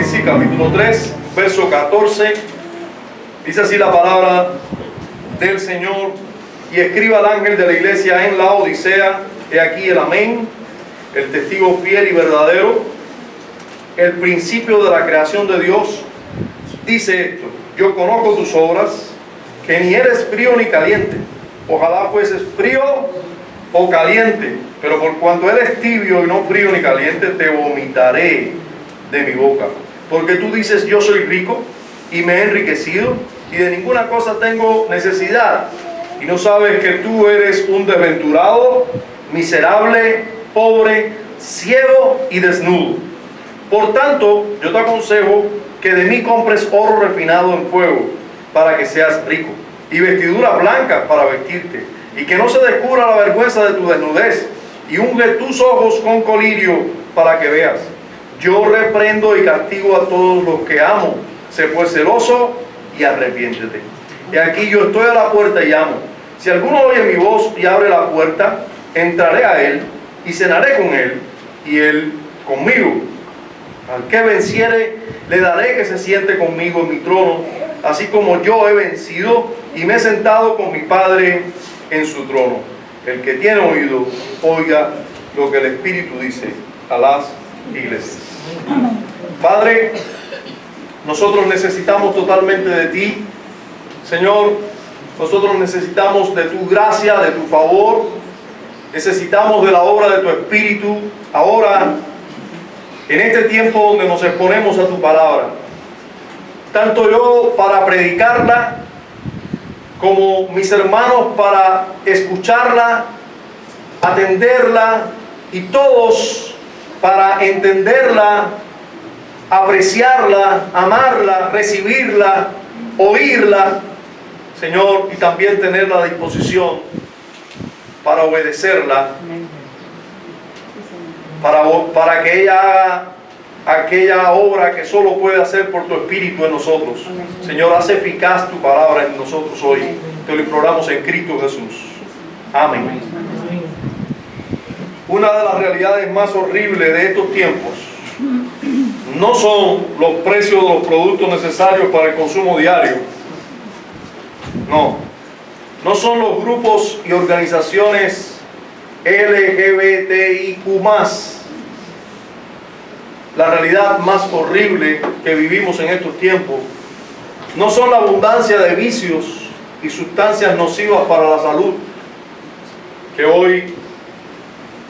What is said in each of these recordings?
Apocalipsis capítulo 3, verso 14. Dice así la palabra del Señor: y escriba al ángel de la iglesia en la Odisea, he aquí el amén, el testigo fiel y verdadero, el principio de la creación de Dios. Dice esto: yo conozco tus obras, que ni eres frío ni caliente. Ojalá fueses frío o caliente, pero por cuanto eres tibio y no frío ni caliente, te vomitaré de mi boca. Porque tú dices: yo soy rico y me he enriquecido y de ninguna cosa tengo necesidad, y no sabes que tú eres un desventurado, miserable, pobre, ciego y desnudo. Por tanto, yo te aconsejo que de mí compres oro refinado en fuego, para que seas rico, y vestiduras blancas para vestirte, y que no se descubra la vergüenza de tu desnudez, y unge tus ojos con colirio para que veas. Yo reprendo y castigo a todos los que amo. Sé pues celoso y arrepiéntete. Y aquí yo estoy a la puerta y llamo. Si alguno oye mi voz y abre la puerta, entraré a él y cenaré con él y él conmigo. Al que venciere, le daré que se siente conmigo en mi trono, así como yo he vencido y me he sentado con mi Padre en su trono. El que tiene oído, oiga lo que el Espíritu dice a las iglesias. Padre, nosotros necesitamos totalmente de ti, Señor. Nosotros necesitamos de tu gracia, de tu favor. Necesitamos de la obra de tu Espíritu ahora, en este tiempo donde nos exponemos a tu palabra. Tanto yo para predicarla, como mis hermanos para escucharla, atenderla, y todos para entenderla, apreciarla, amarla, recibirla, oírla, Señor, y también tenerla a disposición para obedecerla, para que ella haga aquella obra que solo puede hacer por tu Espíritu en nosotros. Señor, haz eficaz tu palabra en nosotros hoy. Te lo imploramos en Cristo Jesús. Amén. Una de las realidades más horribles de estos tiempos no son los precios de los productos necesarios para el consumo diario. No son los grupos y organizaciones LGBTIQ+. La realidad más horrible que vivimos en estos tiempos no son la abundancia de vicios y sustancias nocivas para la salud, que hoy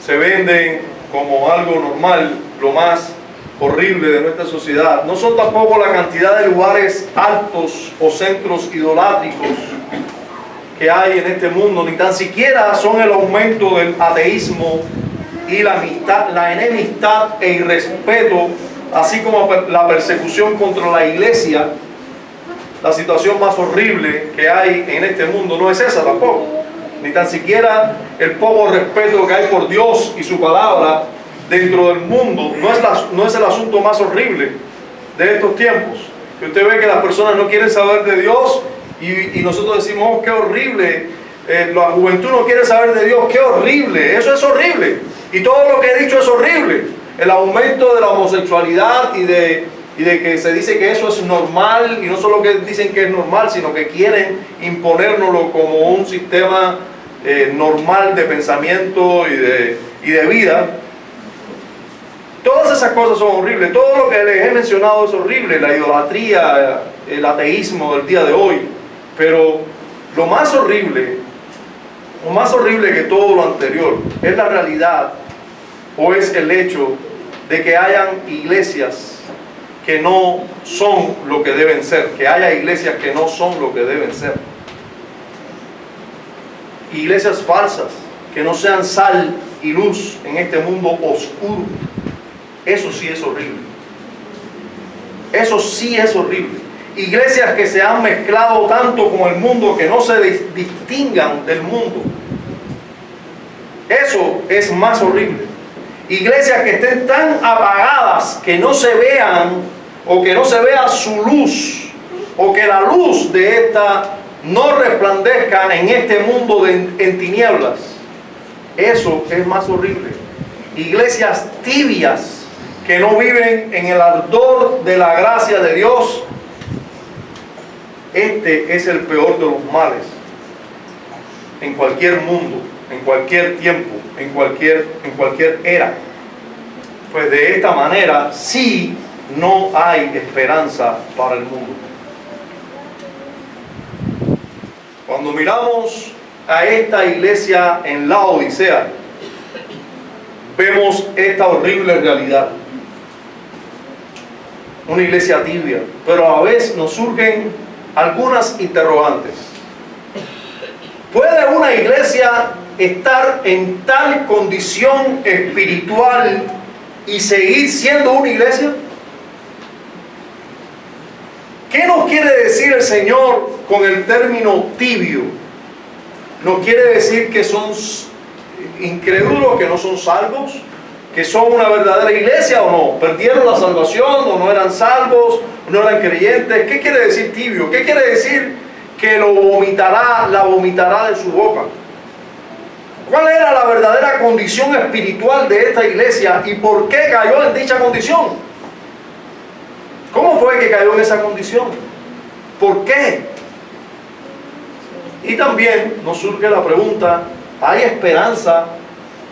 se venden como algo normal, lo más horrible de nuestra sociedad. No son tampoco la cantidad de lugares altos o centros idolátricos que hay en este mundo, ni tan siquiera son el aumento del ateísmo y la enemistad e irrespeto, así como la persecución contra la iglesia. La situación más horrible que hay en este mundo no es esa tampoco, ni tan siquiera el poco respeto que hay por Dios y su palabra dentro del mundo. No es el asunto más horrible de estos tiempos, que usted ve que las personas no quieren saber de Dios, y nosotros decimos: oh, qué horrible, la juventud no quiere saber de Dios, qué horrible, eso es horrible, y todo lo que he dicho es horrible. El aumento de la homosexualidad y de que se dice que eso es normal, y no solo que dicen que es normal, sino que quieren imponérnoslo como un sistema normal de pensamiento y de vida. Todas esas cosas son horribles. Todo lo que les he mencionado es horrible. La idolatría, el ateísmo del día de hoy. Pero lo más horrible que todo lo anterior es la realidad, o es el hecho de que hayan iglesias que no son lo que deben ser, que haya iglesias que no son lo que deben ser. Iglesias falsas, que no sean sal y luz en este mundo oscuro. Eso sí es horrible. Eso sí es horrible. Iglesias que se han mezclado tanto con el mundo que no se distingan del mundo. Eso es más horrible. Iglesias que estén tan apagadas que no se vean, o que no se vea su luz, o que la luz de esta no resplandezca en este mundo en tinieblas. Eso es más horrible. Iglesias tibias que no viven en el ardor de la gracia de Dios, este es el peor de los males en cualquier mundo, en cualquier tiempo, en cualquier era. Pues de esta manera sí no hay esperanza para el mundo. Cuando miramos a esta iglesia en Laodicea, vemos esta horrible realidad. Una iglesia tibia, pero a la vez nos surgen algunas interrogantes. ¿Puede una iglesia estar en tal condición espiritual y seguir siendo una iglesia? ¿Qué nos quiere decir el Señor con el término tibio? ¿Nos quiere decir que son incrédulos, que no son salvos, que son una verdadera iglesia o no? ¿Perdieron la salvación o no eran salvos, no eran creyentes? ¿Qué quiere decir tibio? ¿Qué quiere decir que la vomitará de su boca? ¿Cuál era la verdadera condición espiritual de esta iglesia y por qué cayó en dicha condición? ¿Cómo fue que cayó en esa condición? ¿Por qué? Y también nos surge la pregunta, ¿hay esperanza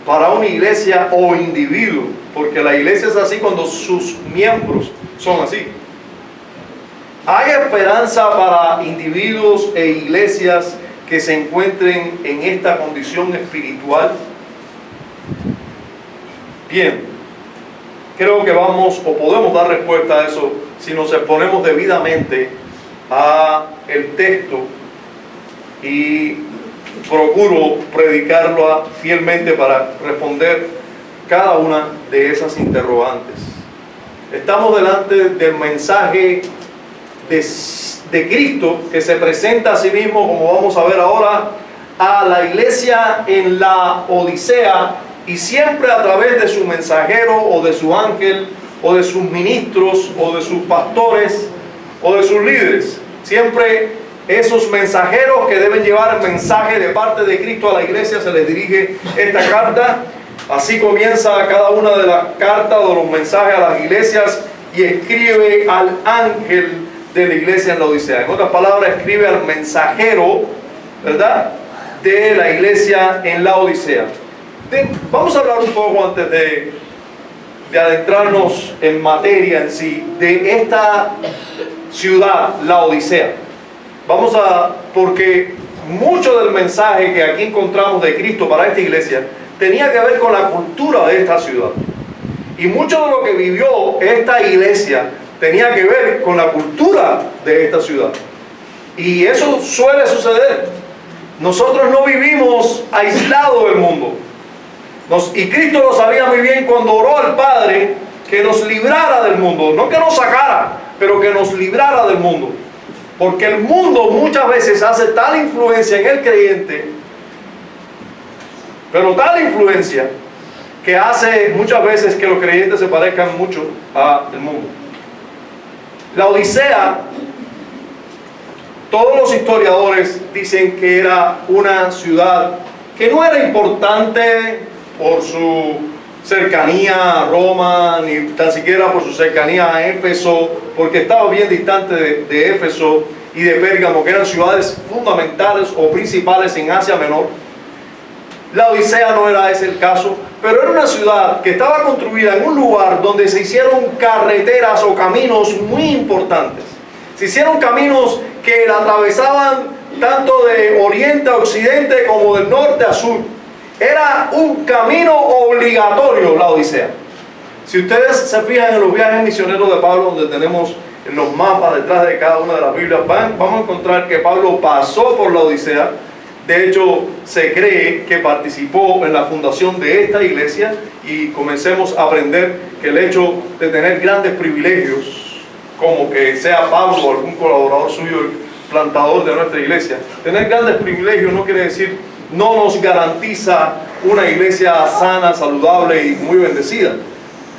para una iglesia o individuo? Porque la iglesia es así cuando sus miembros son así. ¿Hay esperanza para individuos e iglesias que se encuentren en esta condición espiritual? Bien, creo que vamos o podemos dar respuesta a eso si nos exponemos debidamente a el texto y procuro predicarlo fielmente para responder cada una de esas interrogantes. Estamos delante del mensaje de Cristo que se presenta a sí mismo, como vamos a ver ahora, a la iglesia en la Odisea, y siempre a través de su mensajero o de su ángel o de sus ministros o de sus pastores o de sus líderes. Siempre esos mensajeros que deben llevar el mensaje de parte de Cristo a la iglesia, se les dirige esta carta. Así comienza cada una de las cartas o los mensajes a las iglesias, y escribe al ángel de la iglesia en la Odisea. En otras palabras, escribe al mensajero, ¿verdad?, de la iglesia en la Odisea. Vamos a hablar un poco antes de adentrarnos en materia en sí, de esta ciudad, la Odisea. Porque mucho del mensaje que aquí encontramos de Cristo para esta iglesia tenía que ver con la cultura de esta ciudad. Y mucho de lo que vivió esta iglesia tenía que ver con la cultura de esta ciudad. Y eso suele suceder. Nosotros no vivimos aislados del mundo. Y Cristo lo sabía muy bien cuando oró al Padre que nos librara del mundo. No que nos sacara, pero que nos librara del mundo. Porque el mundo muchas veces hace tal influencia en el creyente, pero tal influencia, que hace muchas veces que los creyentes se parezcan mucho al mundo. La Odisea, todos los historiadores dicen que era una ciudad que no era importante por su cercanía a Roma, ni tan siquiera por su cercanía a Éfeso, porque estaba bien distante de Éfeso y de Pérgamo, que eran ciudades fundamentales o principales en Asia Menor. La Odisea no era ese el caso, pero era una ciudad que estaba construida en un lugar donde se hicieron carreteras o caminos muy importantes. Se hicieron caminos que la atravesaban tanto de oriente a occidente como del norte a sur. Era un camino obligatorio la Odisea. Si ustedes se fijan en los viajes misioneros de Pablo, donde tenemos en los mapas detrás de cada una de las Biblias, vamos a encontrar que Pablo pasó por la Odisea. De hecho, se cree que participó en la fundación de esta iglesia, y comencemos a aprender que el hecho de tener grandes privilegios, como que sea Pablo o algún colaborador suyo, el plantador de nuestra iglesia, tener grandes privilegios no quiere decir, no nos garantiza una iglesia sana, saludable y muy bendecida.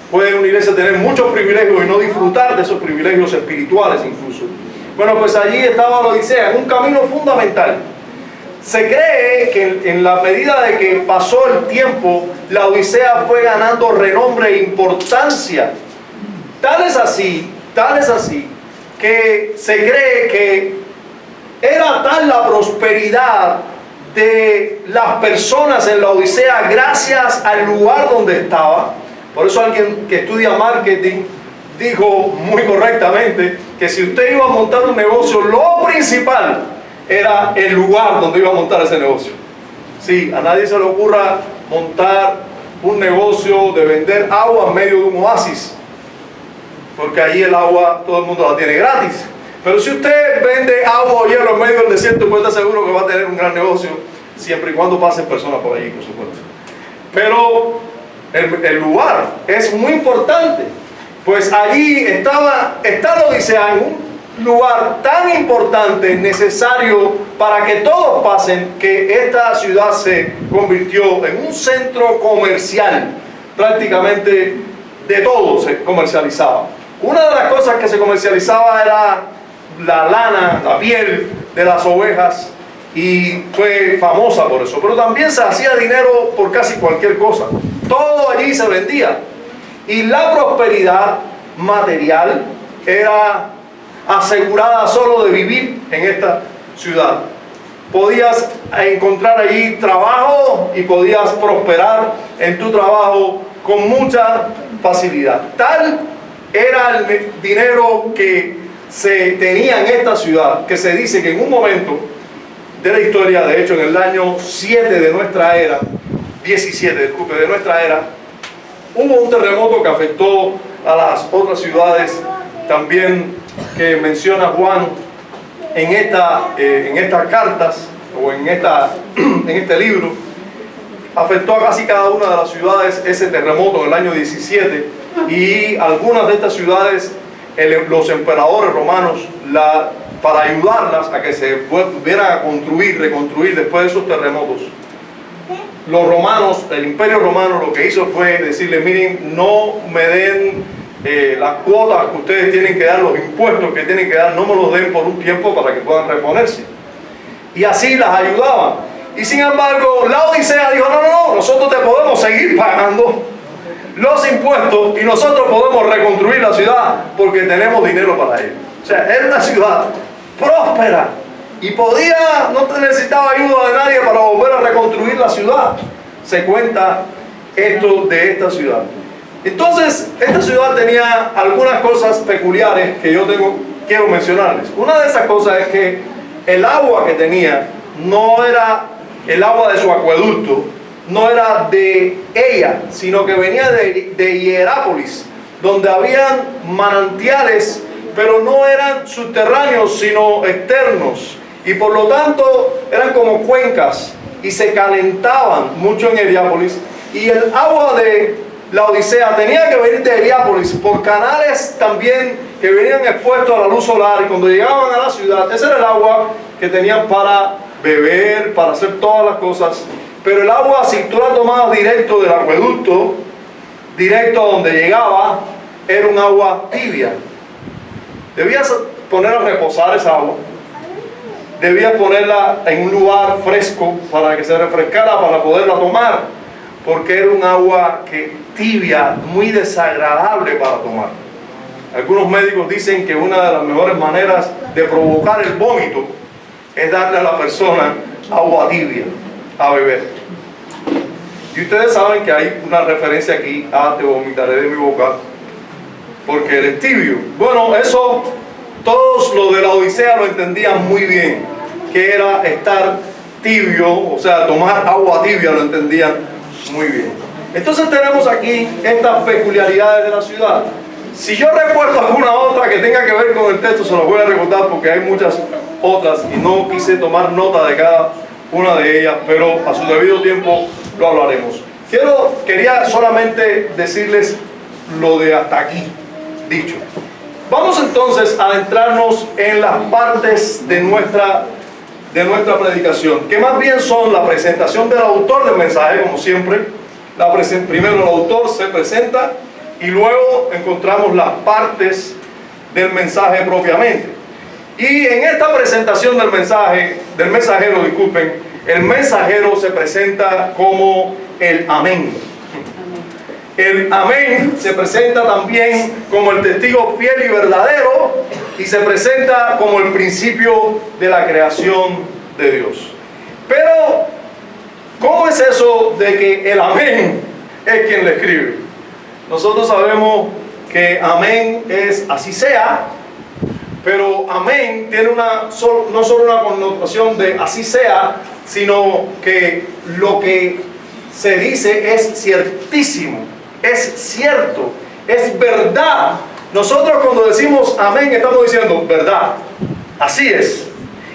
Puede una iglesia tener muchos privilegios y no disfrutar de esos privilegios espirituales incluso. Bueno, pues allí estaba la Odisea, en un camino fundamental. Se cree que en la medida de que pasó el tiempo, la Odisea fue ganando renombre e importancia Tal es así, que se cree que era tal la prosperidad de las personas en la Odisea gracias al lugar donde estaba. Por eso alguien que estudia marketing dijo muy correctamente que si usted iba a montar un negocio, lo principal era el lugar donde iba a montar ese negocio. Sí, a nadie se le ocurra montar un negocio de vender agua en medio de un oasis, porque ahí el agua todo el mundo la tiene gratis. Pero si usted vende agua o hielo en medio del desierto, pues está seguro que va a tener un gran negocio, siempre y cuando pasen personas por allí, por supuesto. Pero el lugar es muy importante, pues allí está la Odisea, en un lugar tan importante, necesario para que todos pasen, que esta ciudad se convirtió en un centro comercial. Prácticamente de todo se comercializaba. Una de las cosas que se comercializaba era la lana, la piel de las ovejas, y fue famosa por eso. Pero también se hacía dinero por casi cualquier cosa. Todo allí se vendía. Y la prosperidad material era asegurada solo de vivir en esta ciudad. Podías encontrar allí trabajo y podías prosperar en tu trabajo con mucha facilidad. Tal era el dinero que se tenía en esta ciudad, que se dice que en un momento de la historia, de hecho en el año 7 de nuestra era, 17, disculpe, de nuestra era, hubo un terremoto que afectó a las otras ciudades también que menciona Juan en estas cartas o en este libro. Afectó a casi cada una de las ciudades ese terremoto en el año 17, y algunas de estas ciudades los emperadores romanos, para ayudarlas a que se volvieran a reconstruir después de esos terremotos, los romanos, el imperio romano lo que hizo fue decirle: miren, no me den las cuotas que ustedes tienen que dar, los impuestos que tienen que dar, no me los den por un tiempo para que puedan reponerse. Y así las ayudaban. Y sin embargo, la Odisea dijo: no, nosotros te podemos seguir pagando los impuestos y nosotros podemos reconstruir la ciudad porque tenemos dinero para ello. O sea, era una ciudad próspera y no necesitaba ayuda de nadie para volver a reconstruir la ciudad. Se cuenta esto de esta ciudad. Entonces, esta ciudad tenía algunas cosas peculiares que yo quiero mencionarles. Una de esas cosas es que el agua que tenía no era el agua de su acueducto, no era de ella, sino que venía de Hierápolis, donde habían manantiales, pero no eran subterráneos, sino externos, y por lo tanto eran como cuencas, y se calentaban mucho en Hierápolis, y el agua de la Odisea tenía que venir de Hierápolis por canales también que venían expuestos a la luz solar, y cuando llegaban a la ciudad, ese era el agua que tenían para beber, para hacer todas las cosas. Pero el agua, si tú la tomabas directo del acueducto, directo a donde llegaba, era un agua tibia. Debías poner a reposar esa agua, debías ponerla en un lugar fresco para que se refrescara, para poderla tomar, porque era un agua tibia, muy desagradable para tomar. Algunos médicos dicen que una de las mejores maneras de provocar el vómito es darle a la persona agua tibia a beber. Y ustedes saben que hay una referencia aquí a te vomitaré de mi boca porque eres tibio. Bueno, eso todos los de la Odisea lo entendían muy bien, que era estar tibio, o sea, tomar agua tibia, lo entendían muy bien. Entonces tenemos aquí estas peculiaridades de la ciudad. Si yo recuerdo alguna otra que tenga que ver con el texto, se los voy a recordar porque hay muchas otras y no quise tomar nota de cada una de ellas, pero a su debido tiempo lo hablaremos. Quería solamente decirles lo de hasta aquí dicho. Vamos entonces a adentrarnos en las partes de nuestra predicación, que más bien son la presentación del autor del mensaje, como siempre. Primero el autor se presenta y luego encontramos las partes del mensaje propiamente. Y en esta presentación del mensajero, el mensajero se presenta como el amén. El amén se presenta también como el testigo fiel y verdadero, y se presenta como el principio de la creación de Dios. Pero, ¿cómo es eso de que el amén es quien le escribe? Nosotros sabemos que amén es así sea, pero amén tiene no solo una connotación de así sea, sino que lo que se dice es ciertísimo, es cierto, es verdad. Nosotros cuando decimos amén estamos diciendo verdad, así es.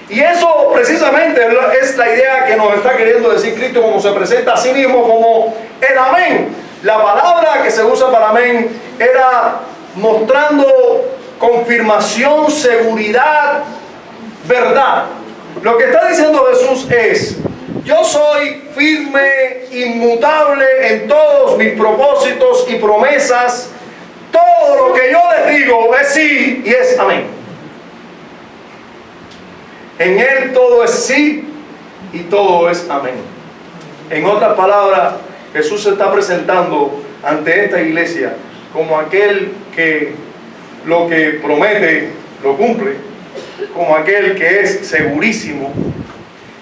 Y eso precisamente es la idea que nos está queriendo decir Cristo, como se presenta a sí mismo como el amén. La palabra que se usa para amén era mostrando confirmación, seguridad, verdad. Lo que está diciendo Jesús es: yo soy firme, inmutable en todos mis propósitos y promesas. Todo lo que yo les digo es sí y es amén. En Él todo es sí y todo es amén. En otras palabras, Jesús se está presentando ante esta iglesia como aquel que lo que promete lo cumple, como aquel que es segurísimo.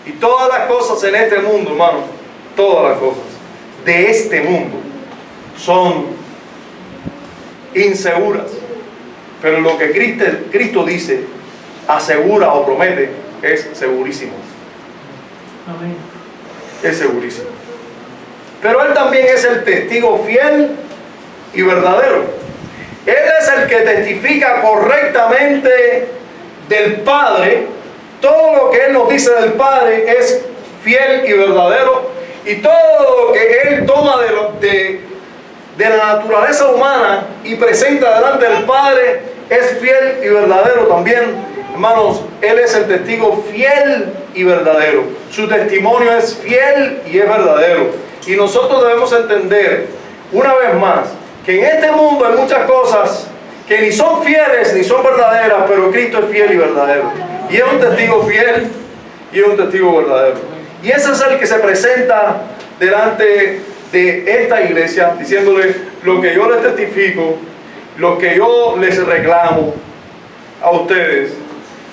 Y todas las cosas en este mundo, hermano, todas las cosas de este mundo son inseguras, pero lo que Cristo dice, asegura o promete, es segurísimo. Amén. Es segurísimo. Pero Él también es el testigo fiel y verdadero. Él es el que testifica correctamente del Padre. Todo lo que Él nos dice del Padre es fiel y verdadero. Y todo lo que Él toma de la naturaleza humana y presenta delante del Padre es fiel y verdadero también. Hermanos, Él es el testigo fiel y verdadero. Su testimonio es fiel y es verdadero. Y nosotros debemos entender, una vez más, que en este mundo hay muchas cosas que ni son fieles ni son verdaderas, pero Cristo es fiel y verdadero. Y es un testigo fiel y es un testigo verdadero. Y ese es el que se presenta delante de esta iglesia, diciéndole: lo que yo les testifico, lo que yo les reclamo a ustedes,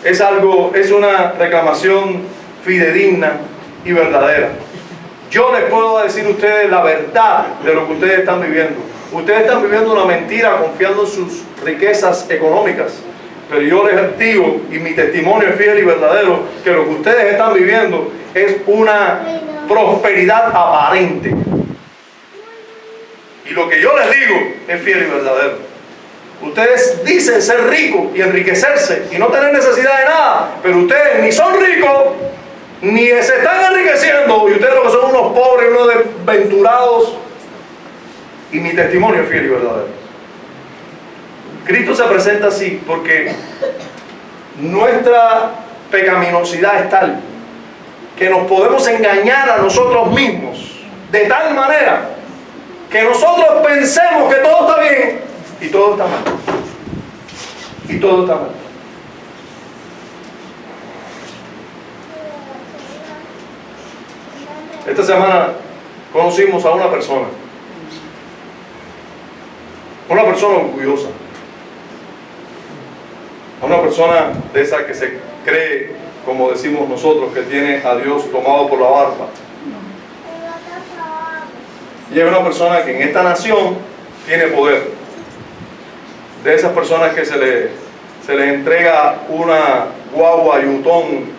es una reclamación fidedigna y verdadera. Yo les puedo decir a ustedes la verdad de lo que ustedes están viviendo. Ustedes están viviendo una mentira confiando en sus riquezas económicas. Pero yo les digo, y mi testimonio es fiel y verdadero, que lo que ustedes están viviendo es una prosperidad aparente. Y lo que yo les digo es fiel y verdadero. Ustedes dicen ser ricos y enriquecerse y no tener necesidad de nada, pero ustedes ni son ricos ni se están enriqueciendo, y ustedes lo que son unos pobres, unos desventurados. Y mi testimonio es fiel y verdadero. Cristo se presenta así porque nuestra pecaminosidad es tal que nos podemos engañar a nosotros mismos de tal manera que nosotros pensemos que todo está bien y todo está mal. Y todo está mal. Esta semana conocimos a una persona orgullosa, a una persona de esa que se cree, como decimos nosotros, que tiene a Dios tomado por la barba. Y es una persona que en esta nación tiene poder. De esas personas que se les entrega una guagua Yutón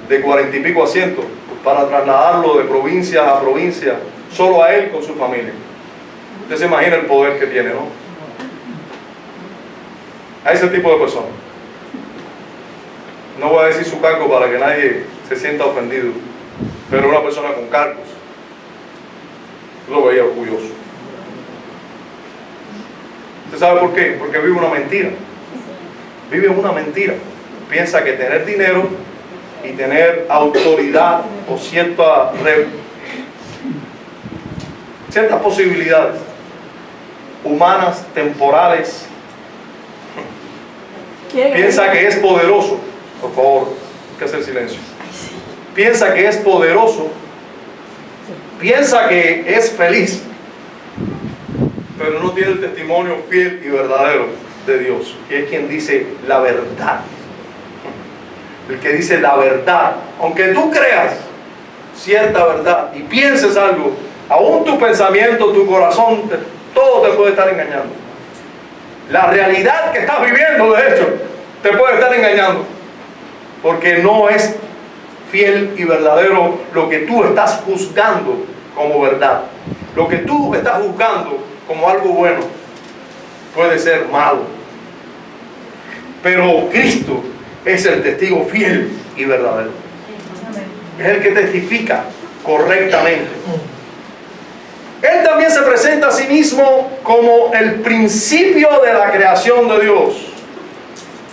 de 40 y pico asientos para trasladarlo de provincia a provincia, solo a él con su familia. Usted se imagina el poder que tiene, ¿no? A ese tipo de personas. No voy a decir su cargo para que nadie se sienta ofendido, pero una persona con cargos. Lo veía orgulloso. ¿Usted sabe por qué? Porque vive una mentira. Vive una mentira. Piensa que tener dinero y tener autoridad o ciertas posibilidades humanas, temporales, piensa que es poderoso. Por favor, hay que hacer silencio. Piensa que es poderoso, piensa que es feliz pero no tiene el testimonio fiel y verdadero de Dios, que es quien dice la verdad. El que dice la verdad, aunque tú creas cierta verdad y pienses algo, aún tu pensamiento, tu corazón, todo te puede estar engañando. La realidad que estás viviendo, de hecho, te puede estar engañando, porque no es fiel y verdadero lo que tú estás juzgando como verdad. Lo que tú estás juzgando como algo bueno puede ser malo. Pero Cristo es el testigo fiel y verdadero. Es el que testifica correctamente. Él también se presenta a sí mismo como el principio de la creación de Dios.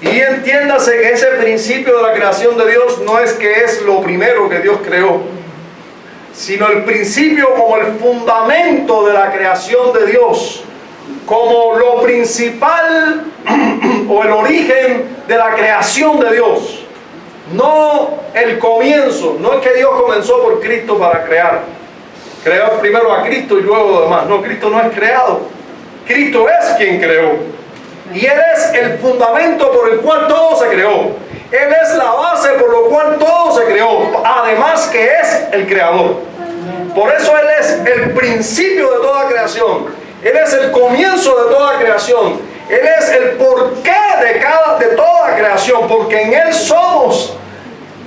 Y entiéndase que ese principio de la creación de Dios no es que es lo primero que Dios creó, sino el principio como el fundamento de la creación de Dios, como lo principal o el origen de la creación de Dios. No el comienzo, no es que Dios comenzó por Cristo para crear. Creó primero a Cristo y luego lo demás. No, Cristo no es creado. Cristo es quien creó. Y Él es el fundamento por el cual todo se creó. Él es la base por lo cual todo se creó. Además que es el creador. Por eso Él es el principio de toda creación. Él es el comienzo de toda creación. Él es el porqué de toda creación. Porque en Él somos.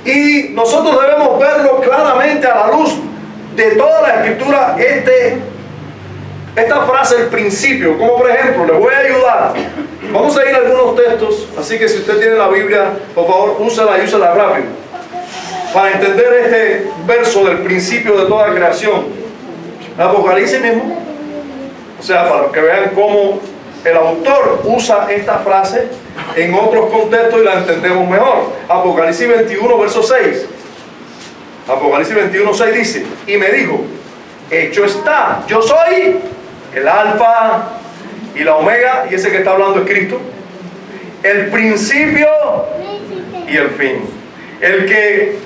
Y nosotros debemos verlo claramente a la luz de toda la Escritura. Esta frase, el principio, como por ejemplo, les voy a ayudar. Vamos a ir a algunos textos, así que si usted tiene la Biblia, por favor, úsela y úsela rápido. Para entender este verso del principio de toda creación. Apocalipsis mismo. O sea, para que vean cómo el autor usa esta frase en otros contextos y la entendemos mejor. Apocalipsis 21, verso 6. Apocalipsis 21, 6 dice: y me dijo, hecho está, yo soy el alfa y la omega, y ese que está hablando es Cristo, el principio y el fin. El que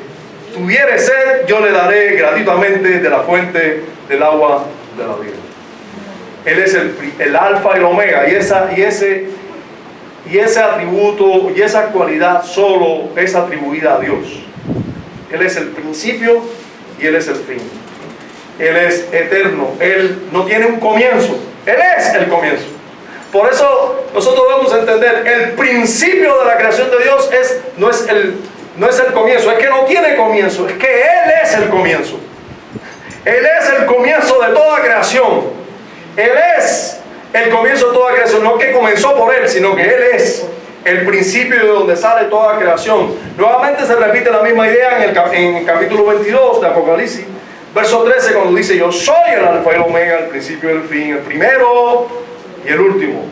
tuviere sed, yo le daré gratuitamente de la fuente del agua de la vida. Él es el alfa y la omega, y ese atributo y esa cualidad solo es atribuida a Dios. Él es el principio y Él es el fin. Él es eterno. Él no tiene un comienzo. Él es el comienzo. Por eso nosotros debemos entender, el principio de la creación de Dios no es el comienzo. Es que no tiene comienzo. Es que Él es el comienzo. Él es el comienzo de toda creación. Él es el comienzo de toda creación. No que comenzó por Él, sino que Él es el principio de donde sale toda creación. Nuevamente se repite la misma idea en el capítulo 22 de Apocalipsis, verso 13, cuando dice: yo soy el alfa y el omega, el principio y el fin, el primero y el último.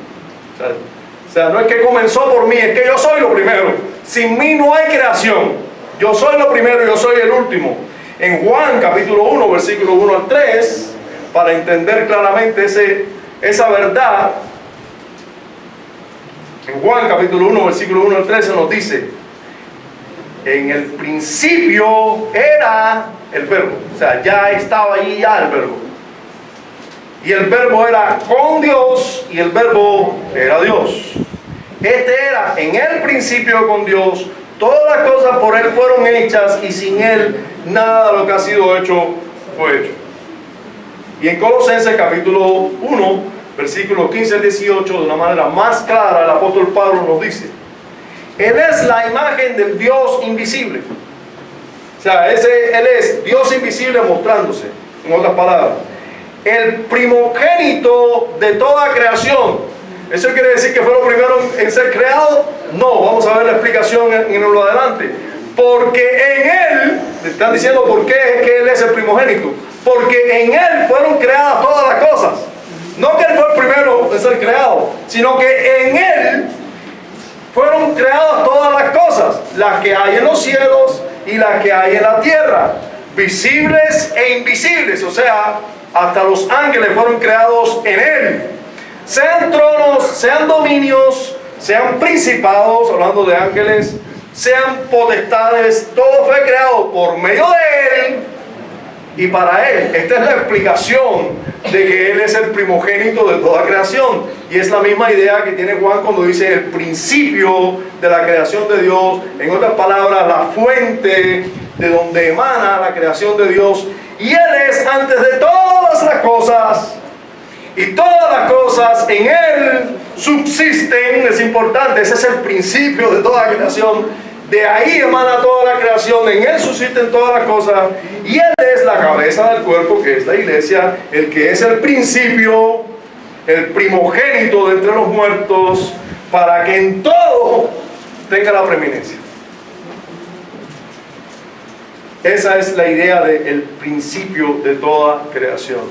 O sea, no es que comenzó por mí, es que yo soy lo primero. Sin mí no hay creación. Yo soy lo primero y yo soy el último. En Juan capítulo 1, versículo 1 al 3, para entender claramente esa verdad, en Juan capítulo 1, versículo 1 al 13 nos dice: en el principio era el verbo. O sea, ya estaba allí ya el verbo. Y el verbo era con Dios y el verbo era Dios. Este era en el principio con Dios. Todas las cosas por Él fueron hechas y sin Él nada de lo que ha sido hecho fue hecho. Y en Colosenses capítulo 1, versículos 15 al 18, de una manera más clara, el apóstol Pablo nos dice: Él es la imagen del Dios invisible. O sea, Él es Dios invisible mostrándose, en otras palabras. El primogénito de toda creación. ¿Eso quiere decir que fue lo primero en ser creado? No, vamos a ver la explicación en lo adelante. Porque en Él, le están diciendo por qué es que Él es el primogénito. Porque en Él fueron creadas todas las cosas. No que Él fue el primero en ser creado, sino que en Él fueron creadas todas las cosas, las que hay en los cielos y las que hay en la tierra, visibles e invisibles. O sea, hasta los ángeles fueron creados en Él. Sean tronos, sean dominios, sean principados, hablando de ángeles, sean potestades, todo fue creado por medio de Él Y para Él, esta es la explicación de que Él es el primogénito de toda creación. Y es la misma idea que tiene Juan cuando dice el principio de la creación de Dios. En otras palabras, la fuente de donde emana la creación de Dios. Y Él es antes de todas las cosas. Y todas las cosas en Él subsisten. Es importante, ese es el principio de toda creación. De ahí emana toda la creación, en Él subsisten todas las cosas. Y Él es la cabeza del cuerpo, que es la iglesia, el que es el principio, el primogénito de entre los muertos, para que en todo tenga la preeminencia. Esa es la idea del principio de toda creación.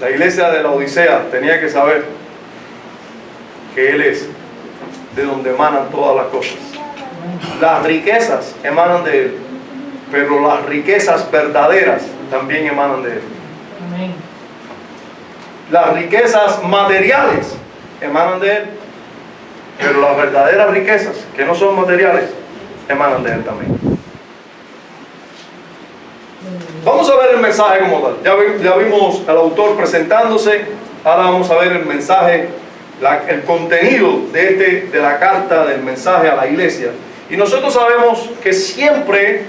La iglesia de la Odisea tenía que saber que Él es de donde emanan todas las cosas. Las riquezas emanan de Él, pero las riquezas verdaderas también emanan de Él. Amén. Las riquezas materiales emanan de Él, pero las verdaderas riquezas, que no son materiales, emanan de Él también. Vamos a ver el mensaje como tal. Ya vimos al autor presentándose. Ahora vamos a ver el mensaje, el contenido de la carta, del mensaje a la iglesia. Y nosotros sabemos que siempre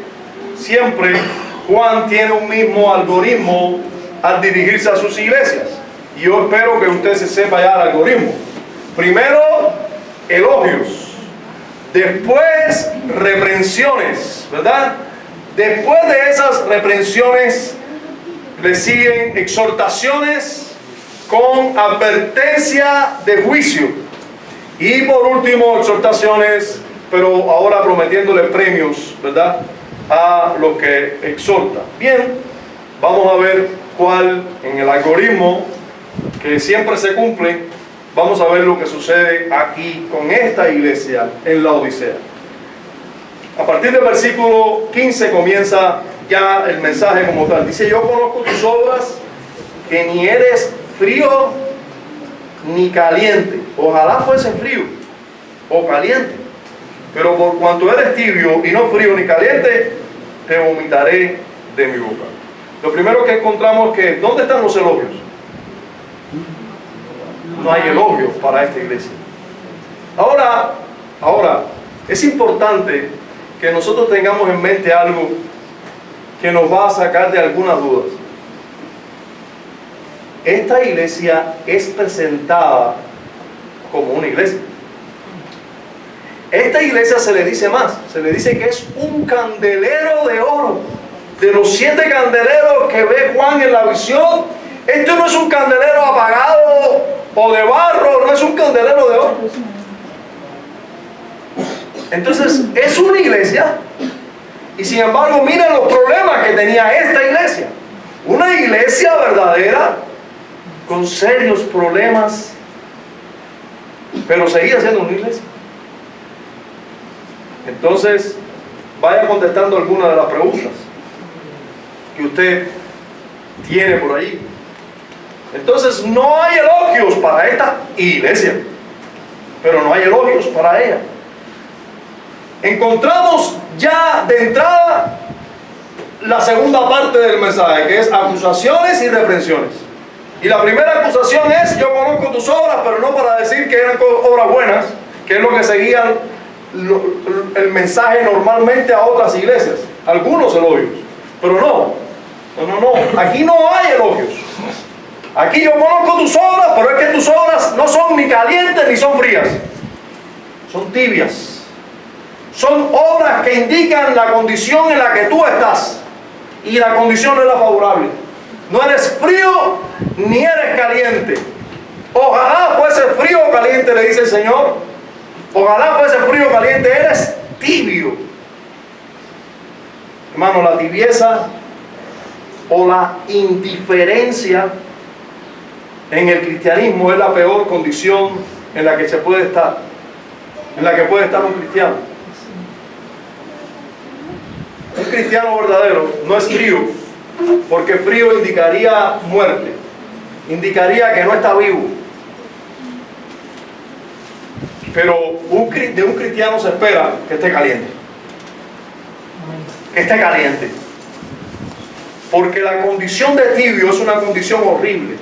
Juan tiene un mismo algoritmo al dirigirse a sus iglesias. Y yo espero que usted se sepa ya el algoritmo. Primero, elogios. Después, reprensiones, ¿verdad? Después de esas reprensiones, le siguen exhortaciones con advertencia de juicio. Y por último, exhortaciones, pero ahora prometiéndole premios, ¿verdad?, a los que exhorta. Bien, vamos a ver cuál en el algoritmo que siempre se cumple. Vamos a ver lo que sucede aquí con esta iglesia en la Odisea. A partir del versículo 15 comienza ya el mensaje como tal. Dice: yo conozco tus obras, que ni eres frío ni caliente. Ojalá fuese frío o caliente. Pero por cuanto eres tibio y no frío ni caliente, te vomitaré de mi boca. Lo primero que encontramos es que, ¿dónde están los elogios? No hay elogios para esta iglesia. Ahora, es importante que nosotros tengamos en mente algo que nos va a sacar de algunas dudas. Esta iglesia es presentada como una iglesia. Esta iglesia se le dice más, se le dice que es un candelero de oro. De los 7 candeleros que ve Juan en la visión, esto no es un candelero apagado o de barro, no es un candelero de oro. Entonces, es una iglesia, y sin embargo, miren los problemas que tenía esta iglesia. Una iglesia verdadera, con serios problemas, pero seguía siendo una iglesia. Entonces, vaya contestando algunas de las preguntas que usted tiene por ahí. Entonces, no hay elogios para esta iglesia, pero no hay elogios para ella. Encontramos ya de entrada la segunda parte del mensaje, que es acusaciones y reprensiones. Y la primera acusación es: yo conozco tus obras, pero no para decir que eran obras buenas, que es lo que seguían el mensaje normalmente a otras iglesias. Algunos elogios, pero no, aquí no hay elogios. Aquí yo conozco tus obras, pero es que tus obras no son ni calientes ni son frías, son tibias. Son obras que indican la condición en la que tú estás, y la condición no es la favorable. No eres frío ni eres caliente. Ojalá fuese frío o caliente, le dice el Señor. Ojalá fuese frío o caliente, eres tibio. Hermano, la tibieza o la indiferencia en el cristianismo es la peor condición en la que se puede estar, en la que puede estar un cristiano. Un cristiano verdadero no es frío, porque frío indicaría muerte, indicaría que no está vivo. Pero de un cristiano se espera que esté caliente. Que esté caliente. Porque la condición de tibio es una condición horrible.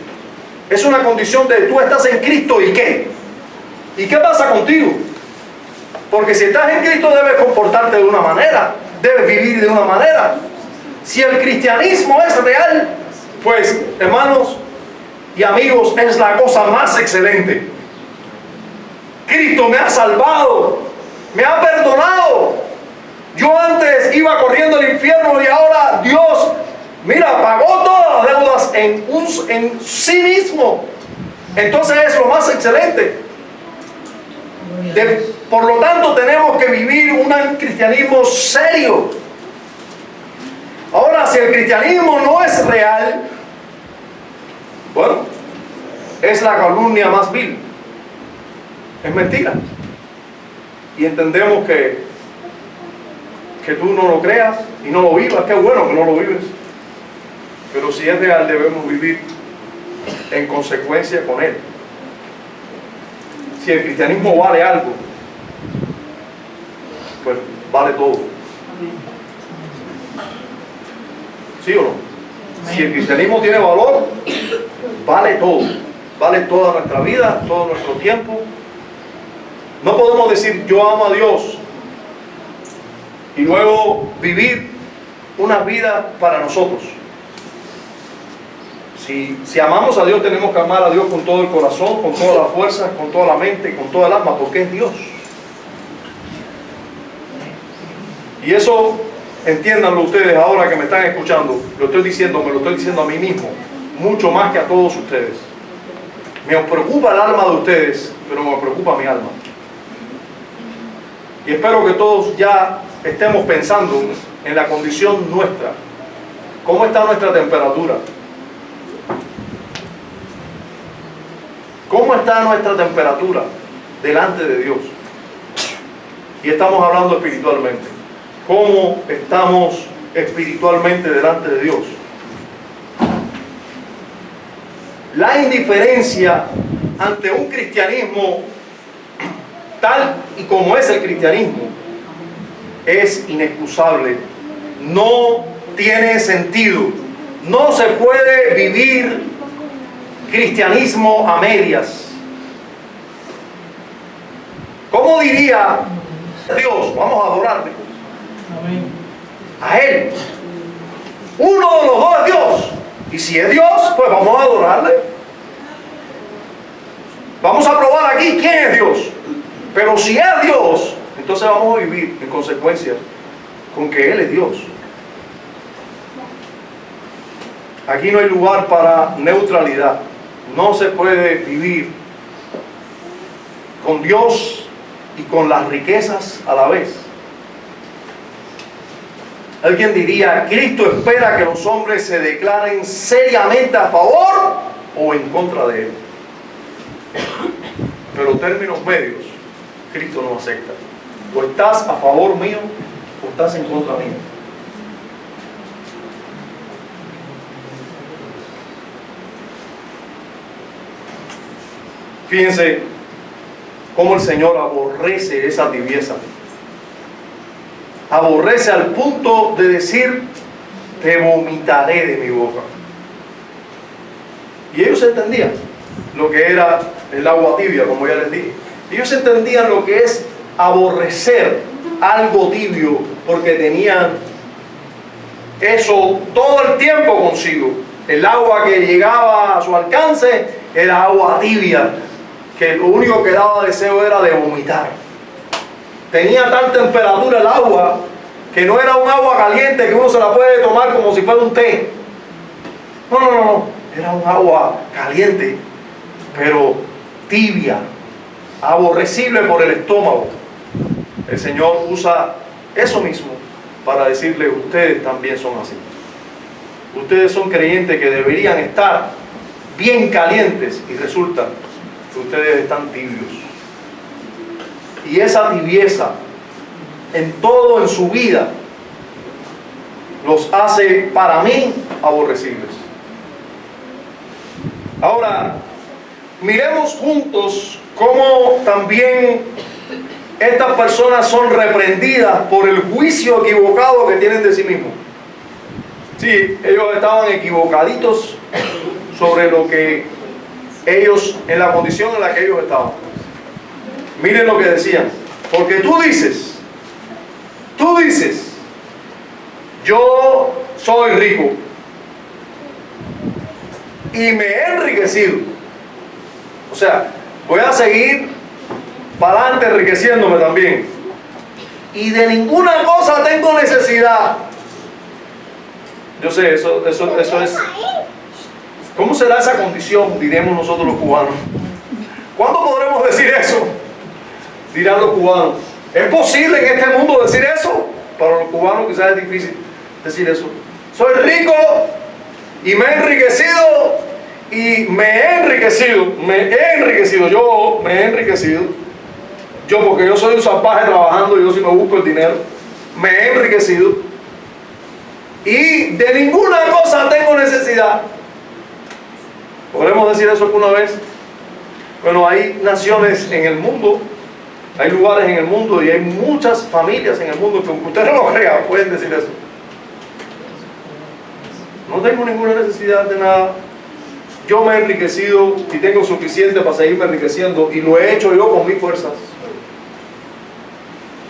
Es una condición de tú estás en Cristo y ¿qué? ¿Y qué pasa contigo? Porque si estás en Cristo debes comportarte de una manera, debes vivir de una manera. Si el cristianismo es real, pues hermanos y amigos, es la cosa más excelente. Cristo me ha salvado, me ha perdonado. Yo antes iba corriendo al infierno y ahora Dios, mira, pagó todas las deudas en sí mismo. Entonces es lo más excelente. Por lo tanto tenemos que vivir un cristianismo serio. Ahora, si el cristianismo no es real, bueno, es la calumnia más vil. Es mentira. Y entendemos que tú no lo creas y no lo vivas. Qué bueno que no lo vives. Pero si es real, debemos vivir en consecuencia con él. Si el cristianismo vale algo, pues vale todo. ¿Sí o no? Si el cristianismo tiene valor, vale todo. Vale toda nuestra vida, todo nuestro tiempo. No podemos decir yo amo a Dios y luego vivir una vida para nosotros. Si amamos a Dios, tenemos que amar a Dios con todo el corazón, con toda la fuerza, con toda la mente, con toda el alma, porque es Dios. Y eso, entiéndanlo ustedes ahora que me están escuchando, me lo estoy diciendo a mí mismo, mucho más que a todos ustedes. Me preocupa el alma de ustedes, pero me preocupa mi alma. Y espero que todos ya estemos pensando en la condición nuestra. ¿Cómo está nuestra temperatura? ¿Cómo está nuestra temperatura delante de Dios? Y estamos hablando espiritualmente. ¿Cómo estamos espiritualmente delante de Dios? La indiferencia ante un cristianismo tal y como es el cristianismo es inexcusable. No tiene sentido. No se puede vivir cristianismo a medias. ¿Cómo diría Dios? Vamos a adorarle. Amén. A Él. Uno de los dos es Dios. Y si es Dios, pues vamos a adorarle. Vamos a probar aquí quién es Dios. Pero si es Dios, entonces vamos a vivir en consecuencia con que Él es Dios. Aquí no hay lugar para neutralidad. No se puede vivir con Dios y con las riquezas a la vez. Alguien diría, Cristo espera que los hombres se declaren seriamente a favor o en contra de Él. Pero términos medios, Cristo no acepta. O estás a favor mío o estás en contra mío. Fíjense cómo el Señor aborrece esa tibieza. Aborrece al punto de decir, te vomitaré de mi boca. Y ellos entendían lo que era el agua tibia, como ya les dije. Ellos entendían lo que es aborrecer algo tibio, porque tenían eso todo el tiempo consigo. El agua que llegaba a su alcance era agua tibia, que lo único que daba deseo era de vomitar. Tenía tal temperatura el agua que no era un agua caliente que uno se la puede tomar como si fuera un té. No. Era un agua caliente, pero tibia, aborrecible por el estómago. El Señor usa eso mismo para decirle, ustedes también son así. Ustedes son creyentes que deberían estar bien calientes y resulta que ustedes están tibios. Y esa tibieza en todo en su vida los hace para mí aborrecibles. Ahora, miremos juntos cómo también estas personas son reprendidas por el juicio equivocado que tienen de sí mismos. Sí, ellos estaban equivocaditos sobre lo que ellos, en la condición en la que ellos estaban. Miren lo que decían. Porque tú dices, yo soy rico y me he enriquecido. O sea, voy a seguir para adelante enriqueciéndome también. Y de ninguna cosa tengo necesidad. Yo sé, eso es. ¿Cómo será esa condición, diremos nosotros los cubanos? ¿Cuándo podremos decir eso? Dirán los cubanos. ¿Es posible en este mundo decir eso? Para los cubanos quizás es difícil decir eso. Soy rico y me he enriquecido y me he enriquecido. Yo me he enriquecido. Yo, porque yo soy un salvaje trabajando, yo sí me busco el dinero. Me he enriquecido y de ninguna cosa tengo necesidad. ¿Podremos decir eso alguna vez? Bueno, hay naciones en el mundo, hay lugares en el mundo y hay muchas familias en el mundo que, aunque usted no lo crea, pueden decir eso. No tengo ninguna necesidad de nada. Yo me he enriquecido y tengo suficiente para seguirme enriqueciendo y lo he hecho yo con mis fuerzas.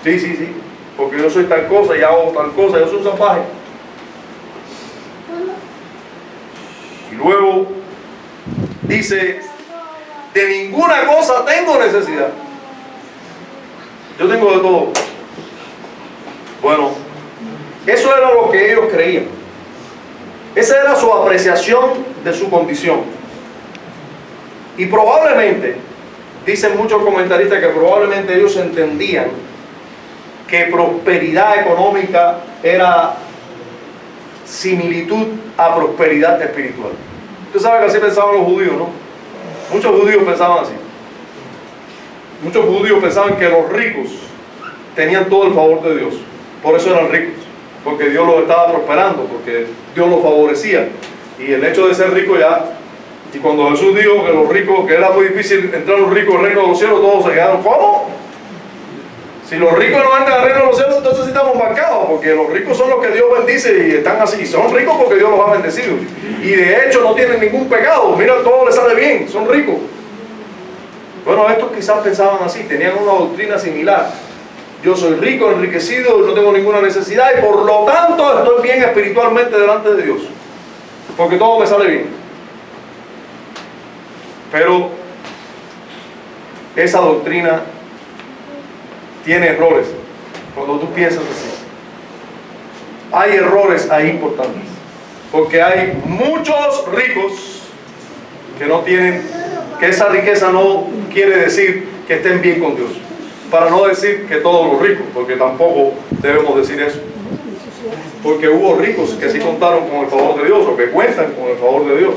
Sí, porque yo soy tal cosa y hago tal cosa, yo soy un salvaje. Y luego dice, de ninguna cosa tengo necesidad. Yo tengo de todo. Bueno, eso era lo que ellos creían. Esa era su apreciación de su condición. Y probablemente, dicen muchos comentaristas que probablemente ellos entendían que prosperidad económica era similitud a prosperidad espiritual. Usted sabe que así pensaban los judíos, ¿no? Muchos judíos pensaban así. Muchos judíos pensaban que los ricos tenían todo el favor de Dios. Por eso eran ricos. Porque Dios los estaba prosperando, porque Dios los favorecía. Y el hecho de ser rico ya... Y cuando Jesús dijo que los ricos, que era muy difícil entrar los ricos al reino de los cielos, todos se quedaron, ¿cómo? Si los ricos no entran al reino de los cielos, entonces sí estamos marcados, porque los ricos son los que Dios bendice y están así. Son ricos porque Dios los ha bendecido. Y de hecho no tienen ningún pecado. Mira, todo les sale bien, son ricos. Bueno, estos quizás pensaban así, tenían una doctrina similar. Yo soy rico, enriquecido, no tengo ninguna necesidad y por lo tanto estoy bien espiritualmente delante de Dios. Porque todo me sale bien. Pero esa doctrina tiene errores cuando tú piensas así. Hay errores ahí importantes. Porque hay muchos ricos que no tienen, que esa riqueza no quiere decir que estén bien con Dios. Para no decir que todos los ricos, porque tampoco debemos decir eso. Porque hubo ricos que sí contaron con el favor de Dios, o que cuentan con el favor de Dios.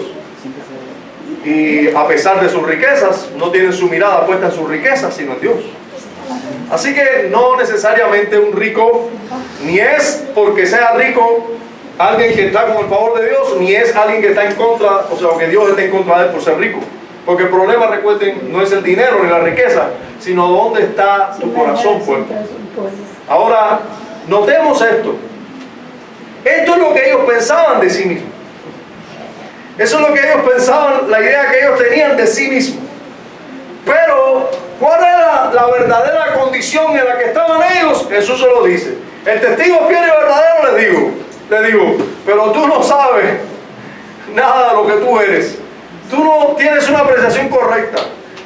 Y a pesar de sus riquezas, no tienen su mirada puesta en sus riquezas, sino en Dios. Así que no necesariamente un rico, ni es porque sea rico alguien que está con el favor de Dios, ni es alguien que está en contra, o sea, que Dios esté en contra de él por ser rico. Porque el problema, recuerden, no es el dinero ni la riqueza, sino dónde está tu corazón puesto. Ahora, notemos esto. Esto es lo que ellos pensaban de sí mismos. Eso es lo que ellos pensaban, la idea que ellos tenían de sí mismos. Pero, ¿cuál era la verdadera condición en la que estaban ellos? Jesús se lo dice. El testigo fiel y verdadero les digo, pero tú no sabes nada de lo que tú eres. Tú no tienes una apreciación correcta.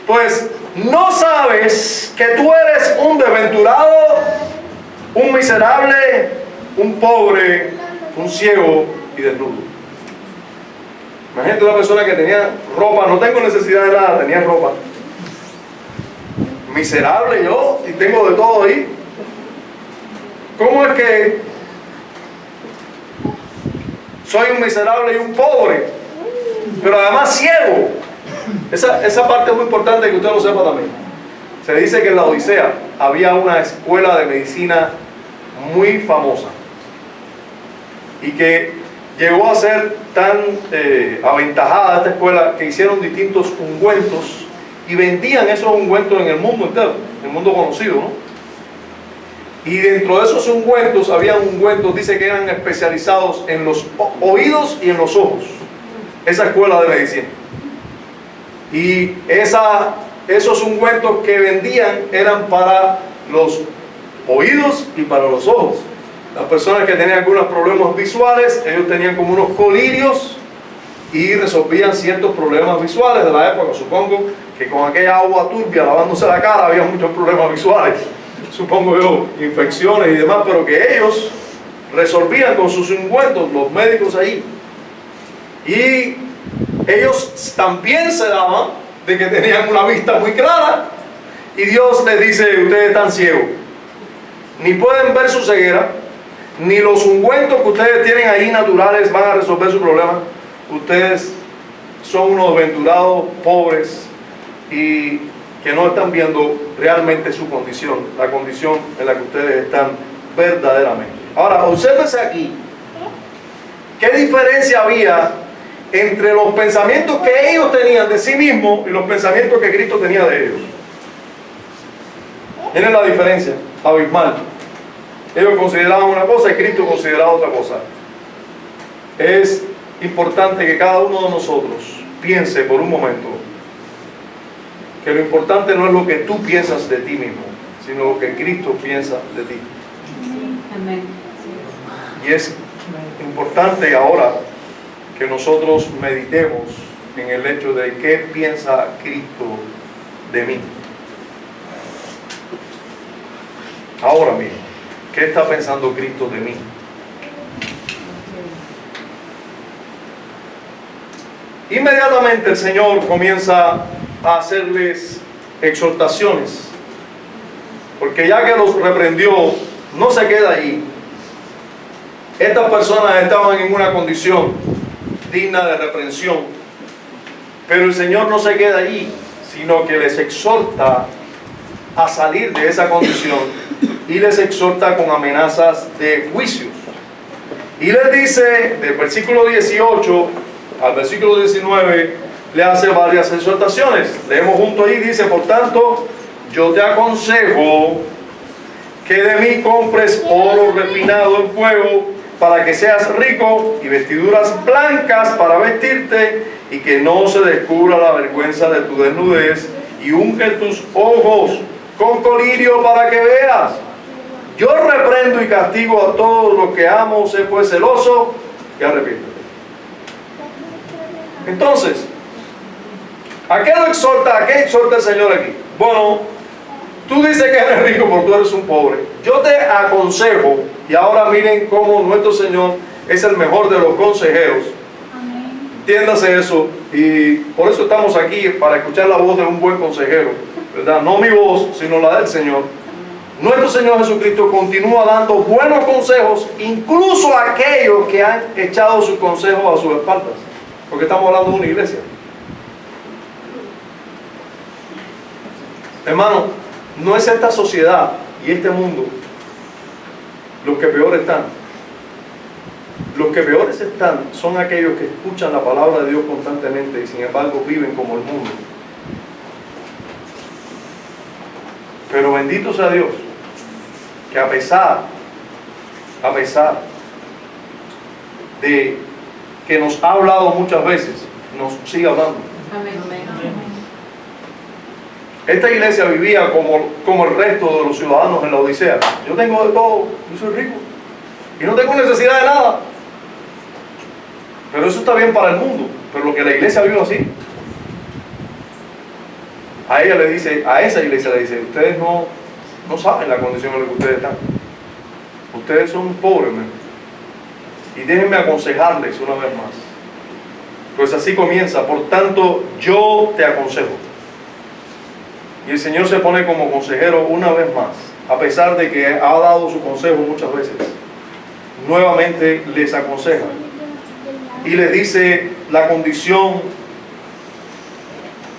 Pues no sabes que tú eres un desventurado, un miserable, un pobre, un ciego y desnudo. Imagínate una persona que tenía ropa, no tengo necesidad de nada, tenía ropa. Miserable yo, y tengo de todo ahí. ¿Cómo es que soy un miserable y un pobre? Pero además ciego. Esa parte es muy importante que usted lo sepa también. Se dice que en la Odisea había una escuela de medicina muy famosa y que llegó a ser tan aventajada esta escuela que hicieron distintos ungüentos y vendían esos ungüentos en el mundo entero, en el mundo conocido, ¿no? Y dentro de esos ungüentos, había ungüentos, dice que eran especializados en los oídos y en los ojos. Esa escuela de medicina. Y esos ungüentos que vendían eran para los oídos y para los ojos. Las personas que tenían algunos problemas visuales, ellos tenían como unos colirios y resolvían ciertos problemas visuales de la época. Supongo que con aquella agua turbia lavándose la cara había muchos problemas visuales, supongo yo, infecciones y demás, pero que ellos resolvían con sus ungüentos, los médicos ahí. Y ellos también se daban de que tenían una vista muy clara, y Dios les dice: ustedes están ciegos, ni pueden ver su ceguera, ni los ungüentos que ustedes tienen ahí naturales van a resolver su problema. Ustedes son unos desventurados, pobres, y que no están viendo realmente su condición, la condición en la que ustedes están verdaderamente. Ahora, obsérvese aquí, ¿qué diferencia había entre los pensamientos que ellos tenían de sí mismos y los pensamientos que Cristo tenía de ellos? Miren la diferencia abismal. Ellos consideraban una cosa y Cristo consideraba otra cosa. Es importante que cada uno de nosotros piense por un momento que lo importante no es lo que tú piensas de ti mismo, sino lo que Cristo piensa de ti. Amén. Y es importante ahora que nosotros meditemos en el hecho de qué piensa Cristo de mí. Ahora mismo, ¿qué está pensando Cristo de mí? Inmediatamente el Señor comienza a hacerles exhortaciones, porque ya que los reprendió, no se queda allí. Estas personas estaban en una condición digna de reprensión, pero el Señor no se queda allí, sino que les exhorta a salir de esa condición y les exhorta con amenazas de juicios. Y les dice, del versículo 18 al versículo 19, le hace varias exhortaciones. Leemos junto ahí, dice: por tanto, yo te aconsejo que de mí compres oro refinado en fuego, para que seas rico, y vestiduras blancas para vestirte, y que no se descubra la vergüenza de tu desnudez, y unge tus ojos con colirio para que veas. Yo reprendo y castigo a todos los que amo, sé pues celoso y arrepiéntete. Entonces, ¿a qué lo exhorta? ¿A qué exhorta el Señor aquí? Bueno, tú dices que eres rico porque tú eres un pobre. Yo te aconsejo, y ahora miren cómo nuestro Señor es el mejor de los consejeros. Entiéndase eso, y por eso estamos aquí, para escuchar la voz de un buen consejero, ¿verdad? No mi voz, sino la del Señor. Nuestro Señor Jesucristo continúa dando buenos consejos, incluso a aquellos que han echado sus consejos a sus espaldas, porque estamos hablando de una iglesia. Hermano, no es esta sociedad y este mundo los que peor están. Los que peores están son aquellos que escuchan la palabra de Dios constantemente y sin embargo viven como el mundo. Pero bendito sea Dios, que a pesar de que nos ha hablado muchas veces, nos sigue hablando. Amén. Esta iglesia vivía como el resto de los ciudadanos en la Odisea. Yo tengo de todo, yo soy rico y no tengo necesidad de nada. Pero eso está bien para el mundo, pero lo que la iglesia vive así. A esa iglesia le dice: ustedes no saben la condición en la que ustedes están. Ustedes son pobres, ¿no? Y déjenme aconsejarles una vez más. Pues así comienza: por tanto, yo te aconsejo. Y el Señor se pone como consejero una vez más, a pesar de que ha dado su consejo muchas veces. Nuevamente les aconseja y les dice la condición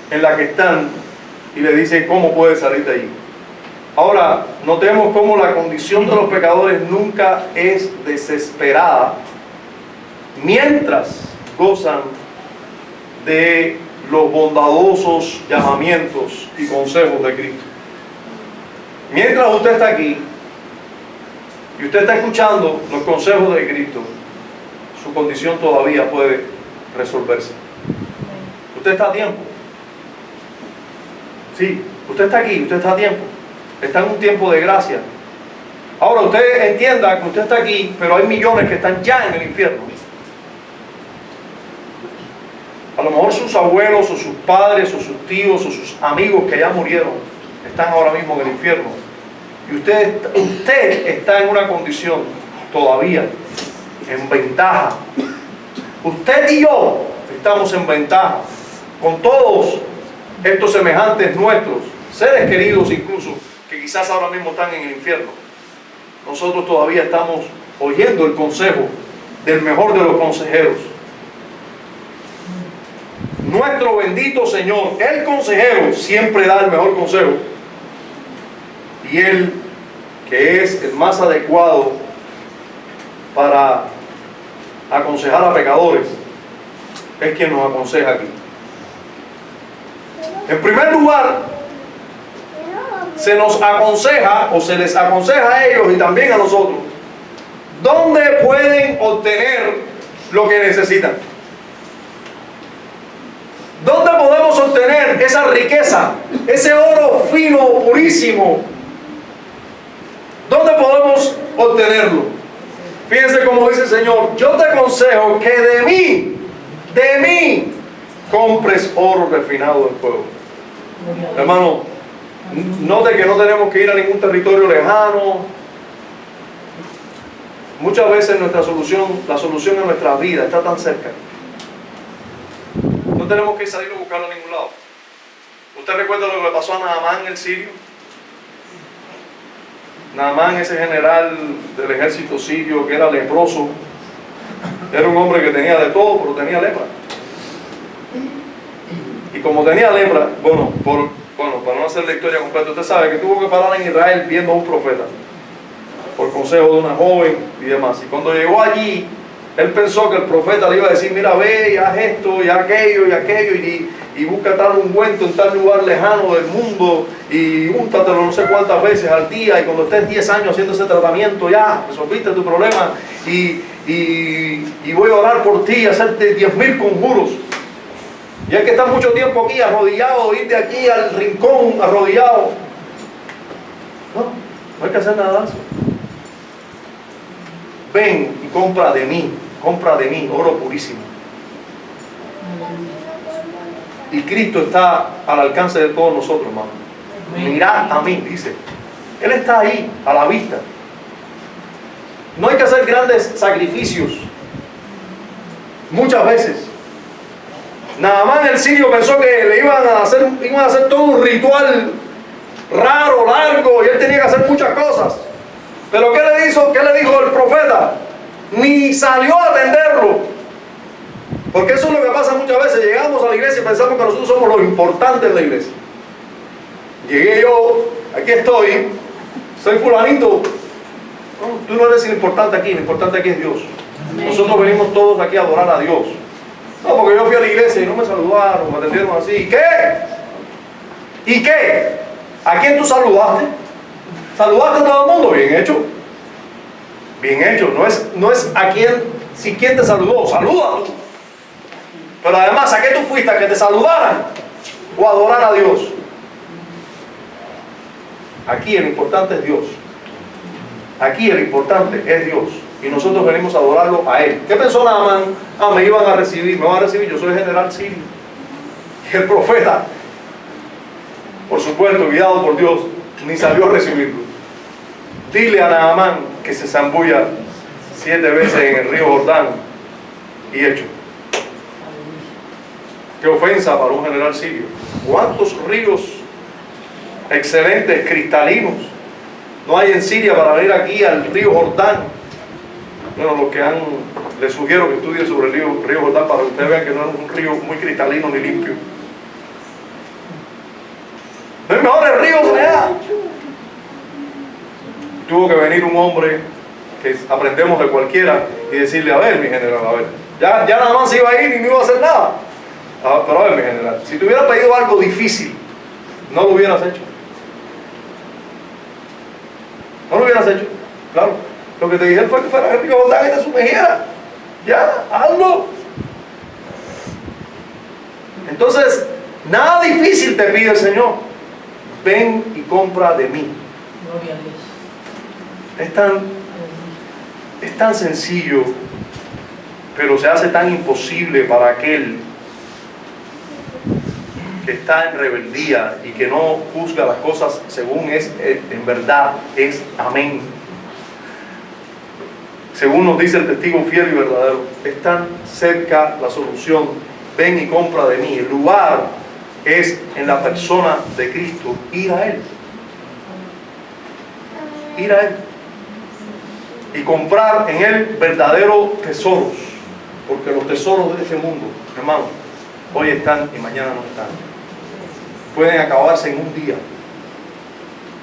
en la que están y les dice cómo puede salir de ahí. Ahora, notemos cómo la condición de los pecadores nunca es desesperada mientras gozan de los bondadosos llamamientos y consejos de Cristo. Mientras usted está aquí, y usted está escuchando los consejos de Cristo, su condición todavía puede resolverse. Usted está a tiempo. Sí, usted está aquí, usted está a tiempo. Está en un tiempo de gracia. Ahora usted entienda que usted está aquí, pero hay millones que están ya en el infierno. A lo mejor sus abuelos o sus padres o sus tíos o sus amigos que ya murieron están ahora mismo en el infierno. Y usted está en una condición todavía en ventaja. Usted y yo estamos en ventaja con todos estos semejantes nuestros, seres queridos incluso, que quizás ahora mismo están en el infierno. Nosotros todavía estamos oyendo el consejo del mejor de los consejeros. Nuestro bendito Señor, el consejero, siempre da el mejor consejo. Y Él, que es el más adecuado para aconsejar a pecadores, es quien nos aconseja aquí. En primer lugar, se nos aconseja o se les aconseja a ellos y también a nosotros dónde pueden obtener lo que necesitan. ¿Dónde podemos obtener esa riqueza, ese oro fino, purísimo? ¿Dónde podemos obtenerlo? Fíjense cómo dice el Señor: yo te aconsejo que de mí, compres oro refinado en fuego. Hermano, note que no tenemos que ir a ningún territorio lejano. Muchas veces la solución en nuestra vida está tan cerca. No tenemos que salir a buscarlo a ningún lado. ¿Usted recuerda lo que le pasó a Naamán el sirio? Naamán, ese general del ejército sirio que era leproso, era un hombre que tenía de todo, pero tenía lepra. Y como tenía lepra, para no hacer la historia completa, usted sabe que tuvo que parar en Israel viendo a un profeta, por consejo de una joven y demás. Y cuando llegó allí, él pensó que el profeta le iba a decir: mira, ve y haz esto y aquello y busca tal ungüento en tal lugar lejano del mundo y úntatelo no sé cuántas veces al día, y cuando estés 10 años haciendo ese tratamiento ya resolviste tu problema, y voy a orar por ti y hacerte 10.000 conjuros. Y hay que estar mucho tiempo aquí arrodillado, ir de aquí al rincón arrodillado. No hay que hacer nada de eso. Ven y compra de mí oro purísimo. Y Cristo está al alcance de todos nosotros, hermano. Mirad a mí, dice. Él está ahí, a la vista. No hay que hacer grandes sacrificios. Muchas veces. Naamán el sirio pensó que le iban a hacer todo un ritual raro, largo, y él tenía que hacer muchas cosas. Pero ¿qué le dijo el profeta? Ni salió a atenderlo. Porque eso es lo que pasa muchas veces. Llegamos a la iglesia y pensamos que nosotros somos los importantes en la iglesia. Llegué yo, aquí estoy, soy fulanito. No, tú no eres el importante aquí, lo importante aquí es Dios. Nosotros venimos todos aquí a adorar a Dios. No, porque yo fui a la iglesia y no me saludaron, me atendieron así. ¿Y qué? ¿Y qué? ¿A quién tú saludaste? ¿Saludaste a todo el mundo? Bien hecho. Bien hecho. No es a quién te saludó. Saluda tú. Pero además, ¿a qué tú fuiste? ¿A que te saludaran? ¿O a adorar a Dios? Aquí el importante es Dios. Aquí el importante es Dios. Y nosotros venimos a adorarlo a Él. ¿Qué pensó Naamán? Me iban a recibir, me van a recibir, yo soy general sirio. Y el profeta, por supuesto, guiado por Dios, ni salió a recibirlo. Dile a Naamán que se zambulla 7 veces en el río Jordán, y hecho. Qué ofensa para un general sirio. ¿Cuántos ríos excelentes, cristalinos, no hay en Siria para venir aquí al río Jordán? Bueno, les sugiero que estudien sobre el río Jordán para que ustedes vean que no es un río muy cristalino ni limpio. No hay mejores ríos allá. Tuvo que venir un hombre que aprendemos de cualquiera y decirle: a ver, mi general, a ver, ya nada más se iba a ir y no iba a hacer nada. Pero a ver, mi general, si te hubiera pedido algo difícil, no lo hubieras hecho. No lo hubieras hecho, claro. Lo que te dijeron fue que fuera el río Jordán y te sumergiera. Ya, hazlo. Entonces, nada difícil te pide el Señor. Ven y compra de mí. Gloria a Dios. Es tan sencillo, pero se hace tan imposible para aquel que está en rebeldía y que no juzga las cosas según es en verdad, es amén. Según nos dice el testigo fiel y verdadero, es tan cerca la solución. Ven y compra de mí. El lugar es en la persona de Cristo. Ir a Él. Ir a Él. Y comprar en Él verdaderos tesoros. Porque los tesoros de este mundo, hermano, hoy están y mañana no están. Pueden acabarse en un día.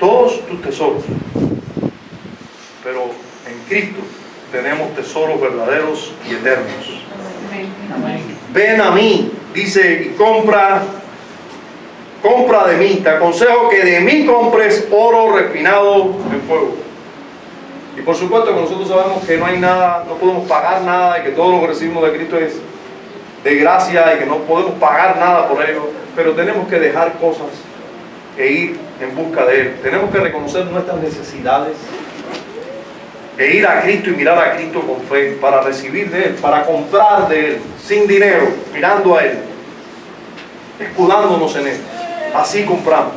Todos tus tesoros. Pero en Cristo tenemos tesoros verdaderos y eternos. Amén. Ven a mí, dice, y compra de mí. Te aconsejo que de mí compres oro refinado en fuego. Y por supuesto que nosotros sabemos que no hay nada, no podemos pagar nada y que todo lo que recibimos de Cristo es de gracia y que no podemos pagar nada por ello, pero tenemos que dejar cosas e ir en busca de Él. Tenemos que reconocer nuestras necesidades e ir a Cristo y mirar a Cristo con fe para recibir de Él, para comprar de Él, sin dinero, mirando a Él, escudándonos en Él. Así compramos.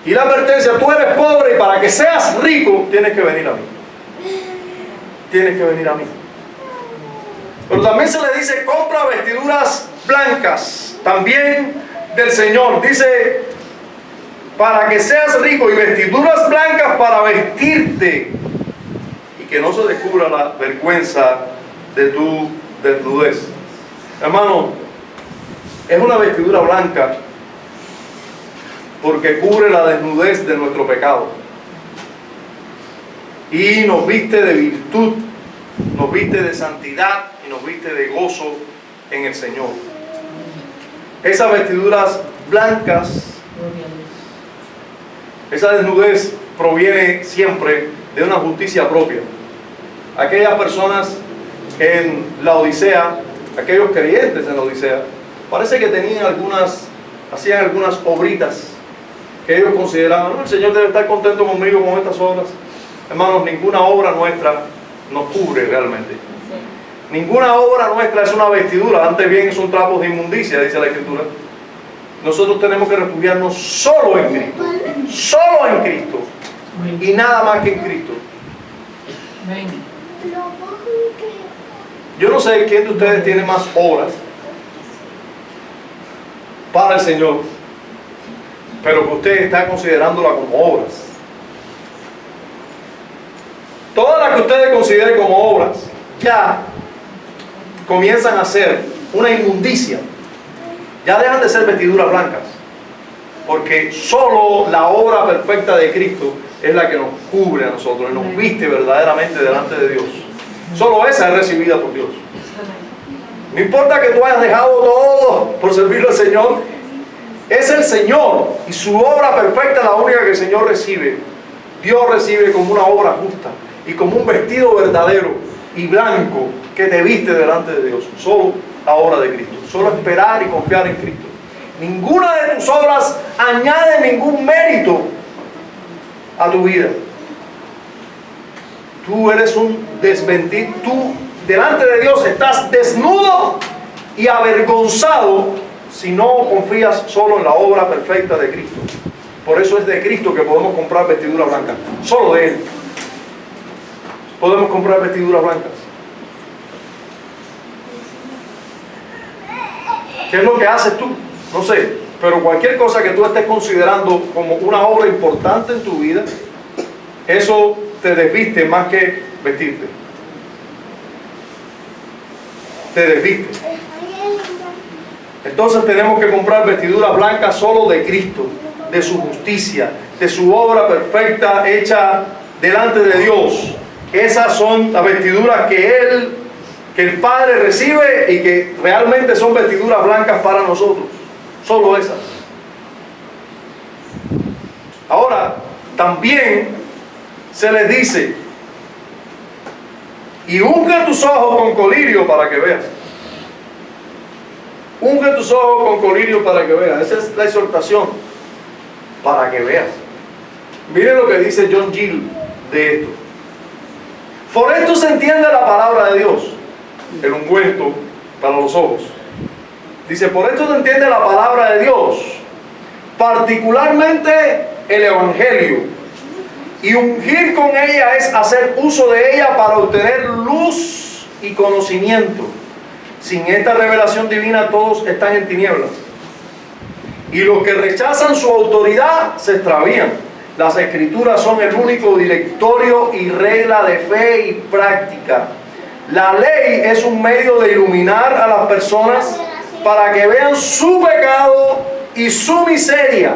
Y la advertencia: tú eres pobre y para que seas rico tienes que venir a mí. Tienes que venir a mí. Pero también se le dice: compra vestiduras blancas, también del Señor. Dice: para que seas rico, y vestiduras blancas para vestirte, y que no se descubra la vergüenza de tu desnudez. Hermano, es una vestidura blanca porque cubre la desnudez de nuestro pecado y nos viste de virtud, nos viste de santidad y nos viste de gozo en el Señor. Esas vestiduras blancas, esa desnudez proviene siempre de una justicia propia. Aquellas personas en la Odisea, aquellos creyentes en la Odisea, parece que hacían algunas obritas que ellos consideraban: el Señor debe estar contento conmigo con estas obras. Hermanos, ninguna obra nuestra nos cubre realmente. Ninguna obra nuestra es una vestidura, antes bien son trapos de inmundicia, dice la Escritura. Nosotros tenemos que refugiarnos solo en Cristo, solo en Cristo, y nada más que en Cristo. Yo no sé quién de ustedes tiene más obras para el Señor, pero que usted está considerándola como obras. Todas las que ustedes consideren como obras ya comienzan a ser una inmundicia. Ya dejan de ser vestiduras blancas, porque solo la obra perfecta de Cristo es la que nos cubre a nosotros y nos viste verdaderamente delante de Dios. Solo esa es recibida por Dios. No importa que tú hayas dejado todo por servirle al Señor, es el Señor y su obra perfecta la única que el Señor recibe. Dios recibe como una obra justa y como un vestido verdadero y blanco que te viste delante de Dios. Solo la obra de Cristo. Solo esperar y confiar en Cristo. Ninguna de tus obras añade ningún mérito a tu vida. Tú eres un desvendido. Tú delante de Dios estás desnudo y avergonzado si no confías solo en la obra perfecta de Cristo. Por eso es de Cristo que podemos comprar vestiduras blancas. Solo de Él podemos comprar vestiduras blancas. ¿Qué es lo que haces tú? No sé, pero cualquier cosa que tú estés considerando como una obra importante en tu vida, eso te desviste más que vestirte. Te desviste. Entonces tenemos que comprar vestiduras blancas solo de Cristo, de su justicia, de su obra perfecta hecha delante de Dios. Esas son las vestiduras que el Padre recibe y que realmente son vestiduras blancas para nosotros. Solo esas. Ahora, también se les dice, y unge tus ojos con colirio para que veas. Unge tus ojos con colirio para que veas. Esa es la exhortación, para que veas. Miren lo que dice John Gill de esto. Por esto se entiende la palabra de Dios, el ungüento para los ojos. Dice, por esto se entiende la palabra de Dios, particularmente el Evangelio. Y ungir con ella es hacer uso de ella para obtener luz y conocimiento. Sin esta revelación divina todos están en tinieblas. Y los que rechazan su autoridad se extravían. Las Escrituras son el único directorio y regla de fe y práctica. La ley es un medio de iluminar a las personas para que vean su pecado y su miseria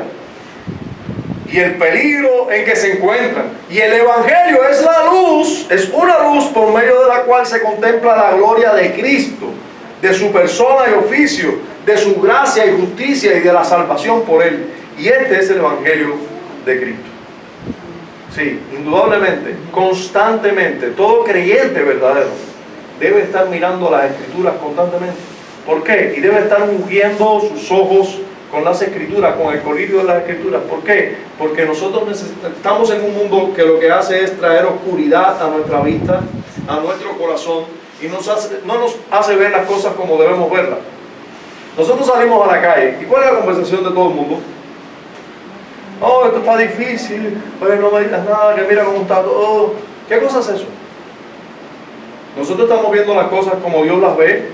y el peligro en que se encuentran. Y el Evangelio es la luz, es una luz por medio de la cual se contempla la gloria de Cristo, de su persona y oficio, de su gracia y justicia y de la salvación por Él. Y este es el Evangelio de Cristo. Sí, indudablemente, constantemente, todo creyente verdadero debe estar mirando las Escrituras constantemente. ¿Por qué? Y debe estar ungiendo sus ojos con las Escrituras, con el colirio de las Escrituras. ¿Por qué? Porque nosotros estamos en un mundo que lo que hace es traer oscuridad a nuestra vista, a nuestro corazón, y no nos hace ver las cosas como debemos verlas. Nosotros salimos a la calle, ¿y cuál es la conversación de todo el mundo? Oh, esto está difícil, oye, no me digas nada, que mira cómo está todo. ¿Qué cosa es eso? Nosotros estamos viendo las cosas como Dios las ve.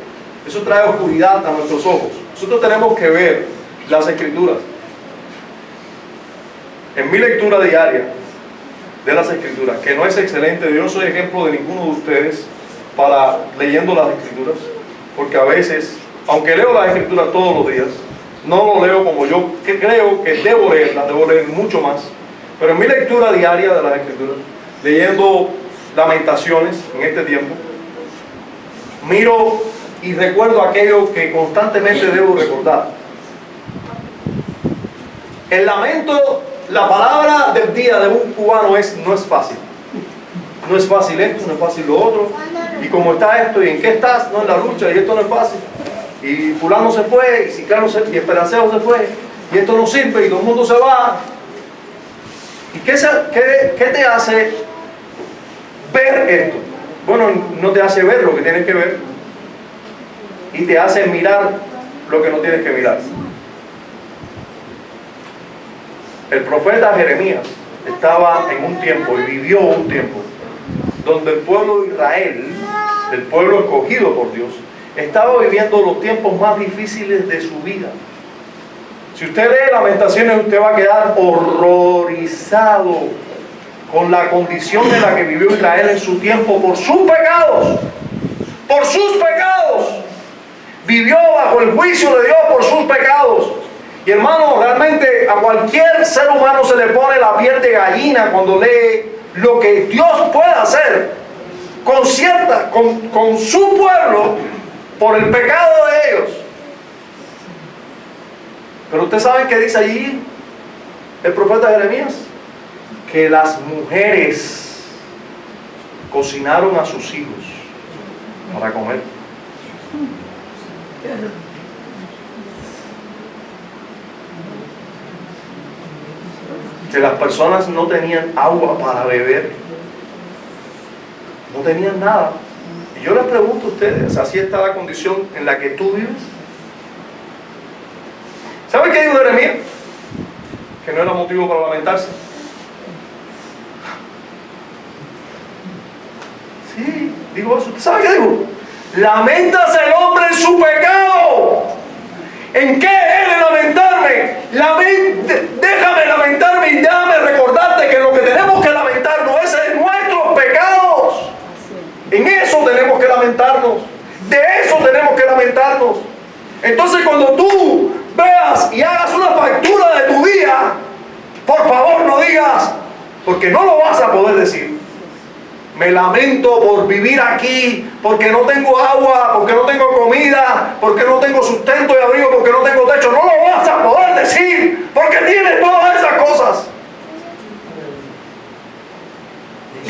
Eso trae oscuridad a nuestros ojos. Nosotros tenemos que ver las Escrituras. En mi lectura diaria de las Escrituras, que no es excelente, yo no soy ejemplo de ninguno de ustedes para leyendo las Escrituras, porque a veces, aunque leo las Escrituras todos los días, no lo leo como yo creo que debo leerlas, debo leer mucho más. Pero en mi lectura diaria de las Escrituras, leyendo Lamentaciones en este tiempo, miro y recuerdo aquello que constantemente debo recordar. El lamento, la palabra del día de un cubano es: no es fácil. No es fácil esto, no es fácil lo otro. Y cómo está esto, y en qué estás, no, en la lucha, y esto no es fácil. Y fulano se fue, y Ciclano se fue, y Esperanceo se fue, y esto no sirve, y todo el mundo se va. ¿Y qué te hace ver esto? Bueno, no te hace ver lo que tienes que ver, y te hace mirar lo que no tienes que mirar. El profeta Jeremías estaba en un tiempo y vivió un tiempo donde el pueblo de Israel, el pueblo escogido por Dios, estaba viviendo los tiempos más difíciles de su vida. Si usted lee Lamentaciones, usted va a quedar horrorizado con la condición en la que vivió Israel en su tiempo por sus pecados. Por sus pecados. Vivió bajo el juicio de Dios por sus pecados. Y hermano, realmente a cualquier ser humano se le pone la piel de gallina cuando lee lo que Dios puede hacer con su pueblo por el pecado de ellos. Pero ustedes saben qué dice allí el profeta Jeremías: que las mujeres cocinaron a sus hijos para comer. Que las personas no tenían agua para beber, no tenían nada. Y yo les pregunto a ustedes, ¿así está la condición en la que tú vives? ¿Sabe qué dijo Jeremías? Que no era motivo para lamentarse. Sí, digo eso. ¿Usted sabe qué dijo? Laméntase el hombre en su pecado. ¿En qué he de lamentarme? Déjame lamentarme y déjame recordarte que lo que tenemos que lamentarnos es en nuestros pecados. En eso tenemos que lamentarnos. De eso tenemos que lamentarnos. Entonces, cuando tú veas y hagas una factura de tu día, por favor no digas, porque no lo vas a poder decir: me lamento por vivir aquí, porque no tengo agua, porque no tengo comida, porque no tengo sustento y abrigo, porque no tengo techo. No lo vas a poder decir, porque tienes todas esas cosas.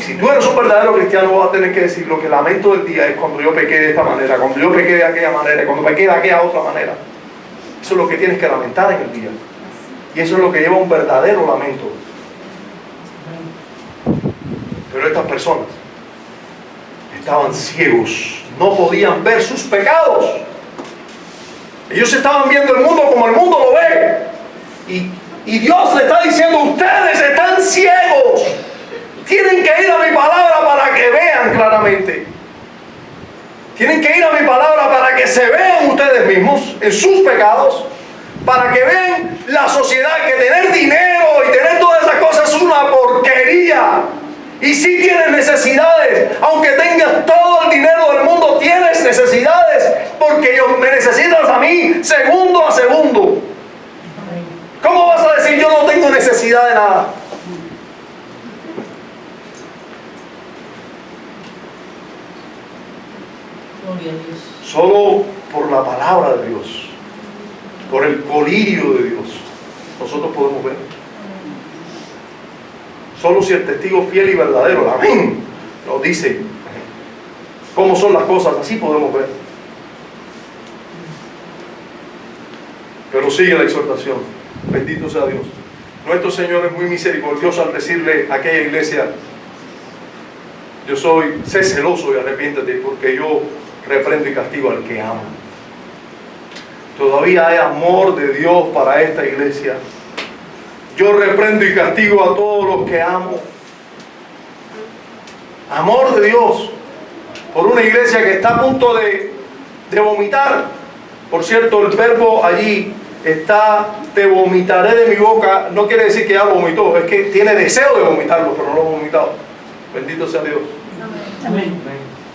si tú eres un verdadero cristiano, vas a tener que decir: lo que lamento del día es cuando yo pequé de esta manera, cuando yo pequé de aquella manera, cuando pequé de aquella otra manera. Eso es lo que tienes que lamentar en el día. Y eso es lo que lleva a un verdadero lamento. Pero estas personas estaban ciegos, no podían ver sus pecados. Ellos estaban viendo el mundo como el mundo lo ve. Y Dios le está diciendo: ustedes están ciegos. Tienen que ir a mi palabra para que vean claramente. Tienen que ir a mi palabra para que se vean ustedes mismos en sus pecados. Para que vean la sociedad, que tener dinero y tener todas esas cosas es una porquería. Y si tienes necesidades, aunque tengas todo el dinero del mundo, tienes necesidades, porque me necesitas a mí segundo a segundo. ¿Cómo vas a decir: yo no tengo necesidad de nada? Gloria a Dios. Solo por la palabra de Dios, por el colirio de Dios, nosotros podemos ver. Solo si el testigo fiel y verdadero, el amén, nos dice cómo son las cosas, así podemos ver. Pero sigue la exhortación. Bendito sea Dios. Nuestro Señor es muy misericordioso al decirle a aquella iglesia: sé celoso y arrepiéntete, porque yo reprendo y castigo al que amo. Todavía hay amor de Dios para esta iglesia. Yo reprendo y castigo a todos los que amo. Amor de Dios por una iglesia que está a punto de vomitar. Por cierto, el verbo allí está: te vomitaré de mi boca. No quiere decir que ya vomitó, es que tiene deseo de vomitarlo, pero no lo ha vomitado. Bendito sea Dios. Amén.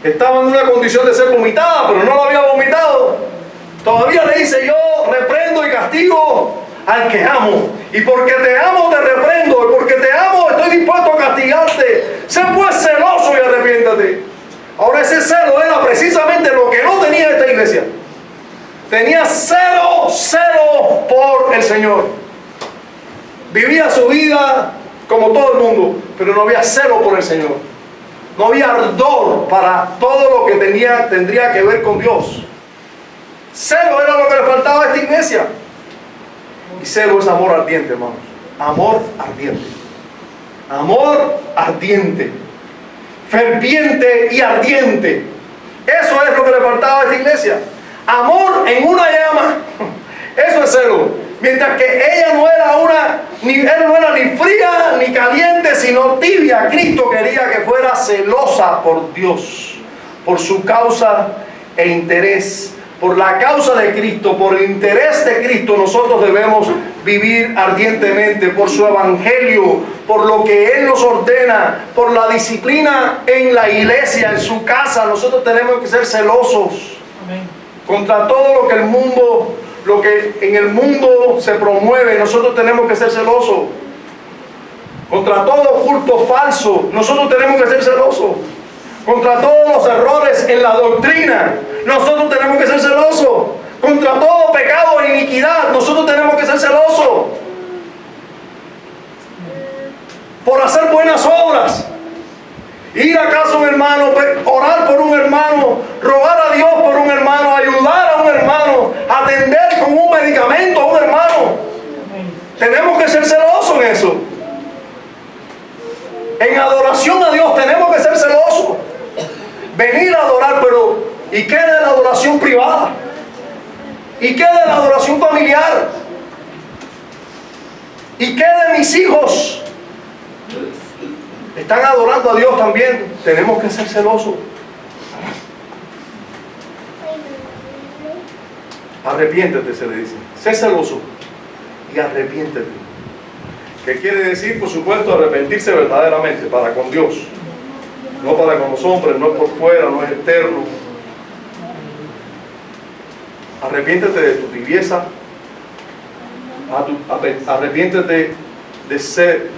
Estaba en una condición de ser vomitada, pero no lo había vomitado. Todavía le dice: yo reprendo y castigo al que amo. Y porque te amo te reprendo, y porque te amo estoy dispuesto a castigarte. Sé pues celoso y arrepiéntate. Ahora, ese celo era precisamente lo que no tenía esta iglesia. Tenía celo por el Señor. Vivía su vida como todo el mundo, pero no había celo por el Señor. No había ardor para todo lo que tendría que ver con Dios. Celo era lo que le faltaba a esta iglesia. Y celo es amor ardiente, hermanos. Amor ardiente. Amor ardiente. Ferviente y ardiente. Eso es lo que le faltaba a esta iglesia. Amor en una llama. Eso es celo. Mientras que él no era ni fría ni caliente, sino tibia. Cristo quería que fuera celosa por Dios, por su causa e interés. Por la causa de Cristo, por el interés de Cristo, nosotros debemos vivir ardientemente por su evangelio, por lo que Él nos ordena, por la disciplina en la iglesia, en su casa. Nosotros tenemos que ser celosos. Amén. Contra todo lo que en el mundo se promueve, nosotros tenemos que ser celosos. Contra todo culto falso, nosotros tenemos que ser celosos. Contra todos los errores en la doctrina, nosotros tenemos que ser celosos. Contra todo pecado e iniquidad, nosotros tenemos que ser celosos. Por hacer buenas obras, ir a casa de un hermano, orar por un hermano, rogar a Dios por un hermano, ayudar a un hermano, atender con un medicamento a un hermano. Tenemos que ser celosos en eso. En adoración a Dios tenemos que ser celosos. Venir a adorar, pero ¿y qué de la adoración privada? ¿Y qué de la adoración familiar? ¿Y qué de mis hijos? Están adorando a Dios también. Tenemos que ser celosos. Arrepiéntete, se le dice. Sé celoso y arrepiéntete. ¿Qué quiere decir? Por supuesto, arrepentirse verdaderamente para con Dios. No para con los hombres, no es por fuera, no es externo. Arrepiéntete de tu tibieza. Arrepiéntete de ser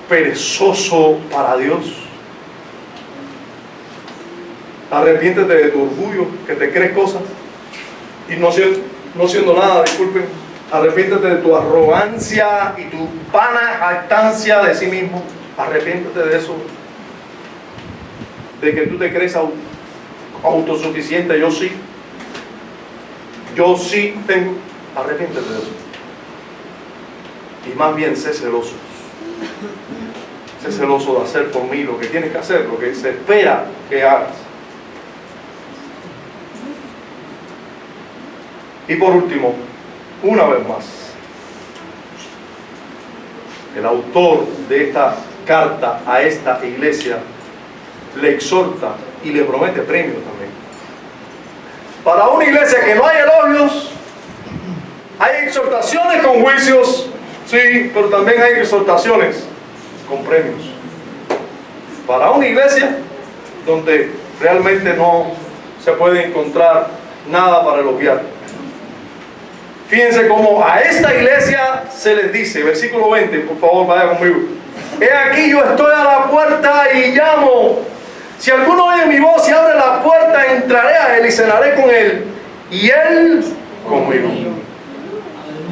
perezoso para Dios. Arrepiéntete de tu orgullo, que te crees cosas y no siendo nada, disculpen. Arrepiéntete de tu arrogancia y tu vana jactancia de sí mismo. Arrepiéntete de eso. de que tú te crees autosuficiente. Yo sí tengo. Arrepiéntete de eso. Y más bien sé celoso. Sé celoso de hacer por mí lo que tienes que hacer, lo que se espera que hagas. Y por último, una vez más, el autor de esta carta a esta iglesia le exhorta y le promete premio también. Para una iglesia que no hay elogios, hay exhortaciones con juicios, sí, pero también hay exhortaciones con premios. Para una iglesia donde realmente no se puede encontrar nada para elogiar. Fíjense cómo a esta iglesia se les dice, versículo 20, por favor vaya conmigo. He aquí yo estoy a la puerta y llamo. Si alguno oye mi voz y abre la puerta, entraré a él y cenaré con él, y él conmigo.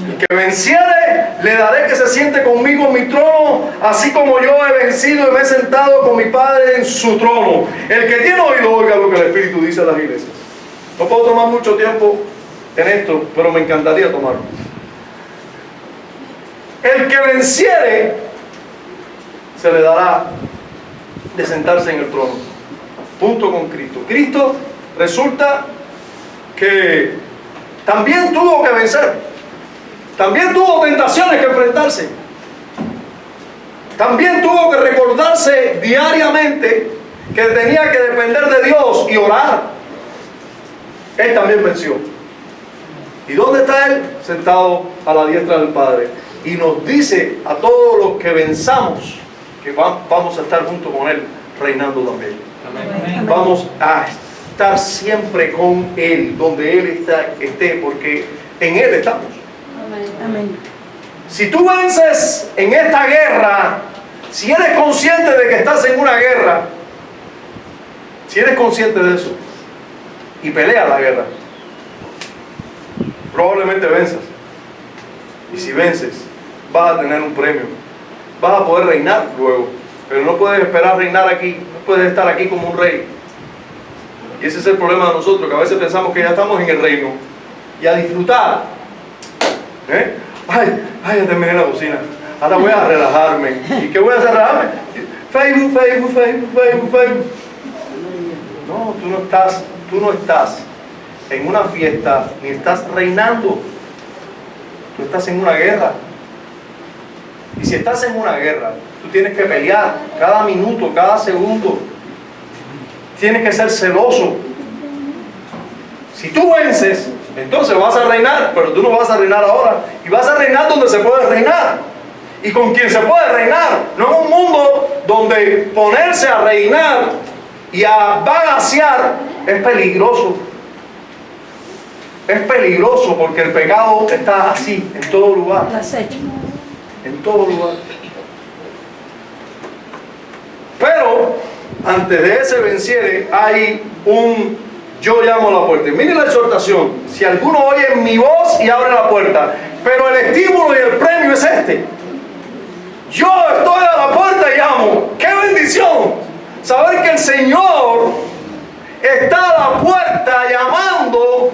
El que venciere, le daré que se siente conmigo en mi trono, así como yo he vencido y me he sentado con mi Padre en su trono. El que tiene oído, oiga lo que el Espíritu dice a las iglesias. No puedo tomar mucho tiempo en esto, pero me encantaría tomarlo. El que venciere, se le dará de sentarse en el trono, junto con Cristo. Cristo resulta que también tuvo que vencer, también tuvo tentaciones que enfrentarse, también tuvo que recordarse diariamente que tenía que depender de Dios y orar. Él también venció. ¿Y dónde está Él? Sentado a la diestra del Padre. Y nos dice a todos los que venzamos que vamos a estar junto con Él, reinando también. Amén. Vamos a estar siempre con Él, donde Él esté, porque en Él estamos. Amén. Si tú vences en esta guerra, si eres consciente de que estás en una guerra, si eres consciente de eso, y peleas la guerra, probablemente venzas. Y si vences, vas a tener un premio. Vas a poder reinar luego. Pero no puedes esperar reinar aquí. No puedes estar aquí como un rey. Y ese es el problema de nosotros, que a veces pensamos que ya estamos en el reino. Y a disfrutar. Ay, ya terminé la cocina. Ahora voy a relajarme. ¿Y qué voy a hacer? Relajarme. Facebook. No, tú no estás en una fiesta, ni estás reinando. Tú estás en una guerra. Y si estás en una guerra, tú tienes que pelear cada minuto, cada segundo. Tienes que ser celoso. Si tú vences, entonces vas a reinar, pero tú no vas a reinar ahora. Y vas a reinar donde se puede reinar. Y con quien se puede reinar. No en un mundo donde ponerse a reinar y a bagacear es peligroso. Es peligroso porque el pecado está así, en todo lugar. Las hecho. En todo lugar. Pero antes de ese venciere hay un yo llamo a la puerta. Miren la exhortación. Si alguno oye mi voz y abre la puerta. Pero el estímulo y el premio es este. Yo estoy a la puerta y llamo. ¡Qué bendición! Saber que el Señor está a la puerta llamando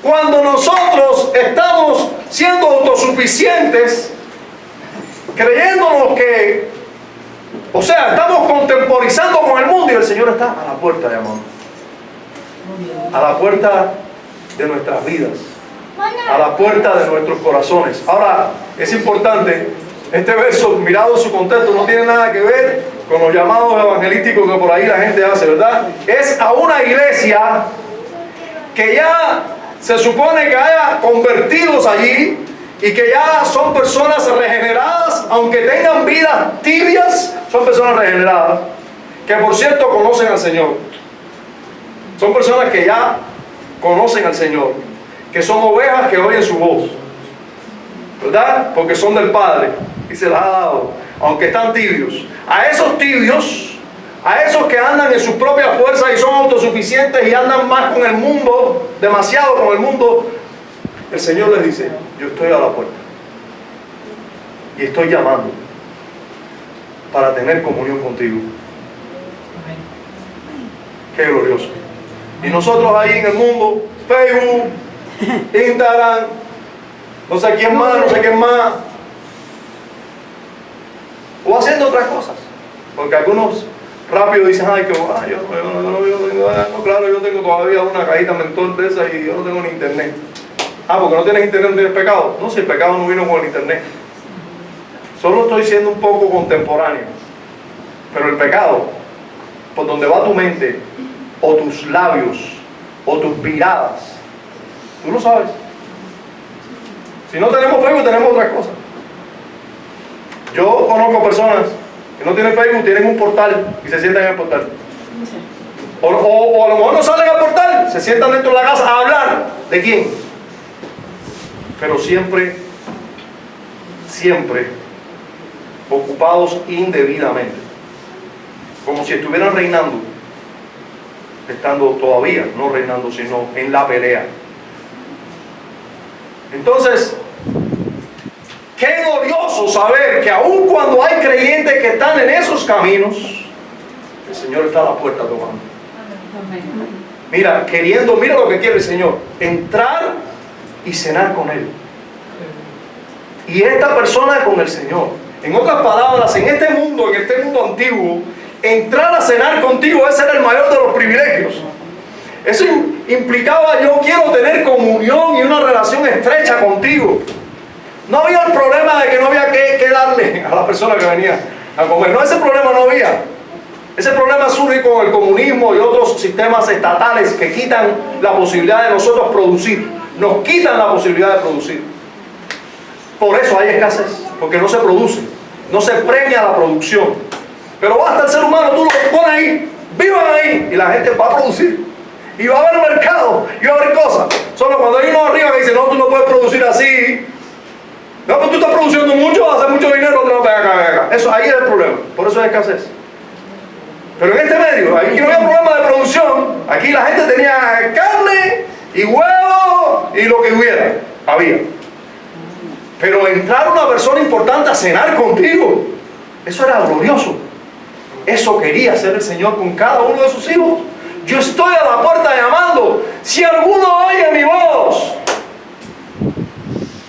cuando nosotros estamos siendo autosuficientes, creyéndonos que, estamos contemporizando con el mundo y el Señor está a la puerta llamando. A la puerta de nuestras vidas, a la puerta de nuestros corazones. Ahora, es importante, este verso, mirado en su contexto, no tiene nada que ver con los llamados evangelísticos que por ahí la gente hace, ¿verdad? Es a una iglesia que ya se supone que haya convertidos allí y que ya son personas regeneradas, aunque tengan vidas tibias, son personas regeneradas, que por cierto conocen al Señor. Son personas que ya conocen al Señor, que son ovejas que oyen su voz, ¿verdad? Porque son del Padre y se las ha dado, aunque están tibios. A esos tibios, a esos que andan en sus propias fuerzas y son autosuficientes y andan más con el mundo, demasiado con el mundo, el Señor les dice, yo estoy a la puerta y estoy llamando para tener comunión contigo. Qué glorioso. Y nosotros ahí en el mundo, Facebook, Instagram, no sé quién más, no sé quién más, o haciendo otras cosas. Porque algunos rápido dicen, ay, que claro, yo tengo todavía una cajita mentor de esa y yo no tengo ni internet. Ah, porque no tienes internet, no tienes pecado. No, si el pecado no vino con el internet. Solo estoy siendo un poco contemporáneo. Pero el pecado, por donde va tu mente, o tus labios, o tus miradas, tú lo sabes. Si no tenemos Facebook, tenemos otras cosas. Yo conozco personas que no tienen Facebook, tienen un portal y se sientan en el portal. O a lo mejor no salen al portal, se sientan dentro de la casa a hablar. ¿De quién? Pero siempre ocupados indebidamente, como si estuvieran reinando, estando todavía no reinando, sino en la pelea. Entonces, qué glorioso saber que aun cuando hay creyentes que están en esos caminos, el Señor está a la puerta tocando. Mira, mira lo que quiere el Señor: entrar y cenar con Él. Y esta persona con el Señor. En otras palabras, en este mundo antiguo, entrar a cenar contigo, ese era el mayor de los privilegios. Eso implicaba: yo quiero tener comunión y una relación estrecha contigo. No había el problema de que no había que darle a la persona que venía a comer. No, ese problema no había. Ese problema surge con el comunismo y otros sistemas estatales que quitan la posibilidad de nosotros producir. Nos quitan la posibilidad de producir. Por eso hay escasez, porque no se produce, no se premia la producción. Pero basta el ser humano, tú lo pones ahí, vivan ahí, y la gente va a producir. Y va a haber mercado, y va a haber cosas. Solo cuando hay uno arriba que dice, no, tú no puedes producir así. No, pero tú estás produciendo mucho, vas a hacer mucho dinero, no, ven acá. Eso, ahí es el problema, por eso hay escasez. Pero en este medio, aquí no había problema de producción. Aquí la gente tenía carne y huevo y lo que hubiera, había. Pero entrar una persona importante a cenar contigo, eso era glorioso. Eso quería hacer el Señor con cada uno de sus hijos. Yo estoy a la puerta llamando. Si alguno oye mi voz.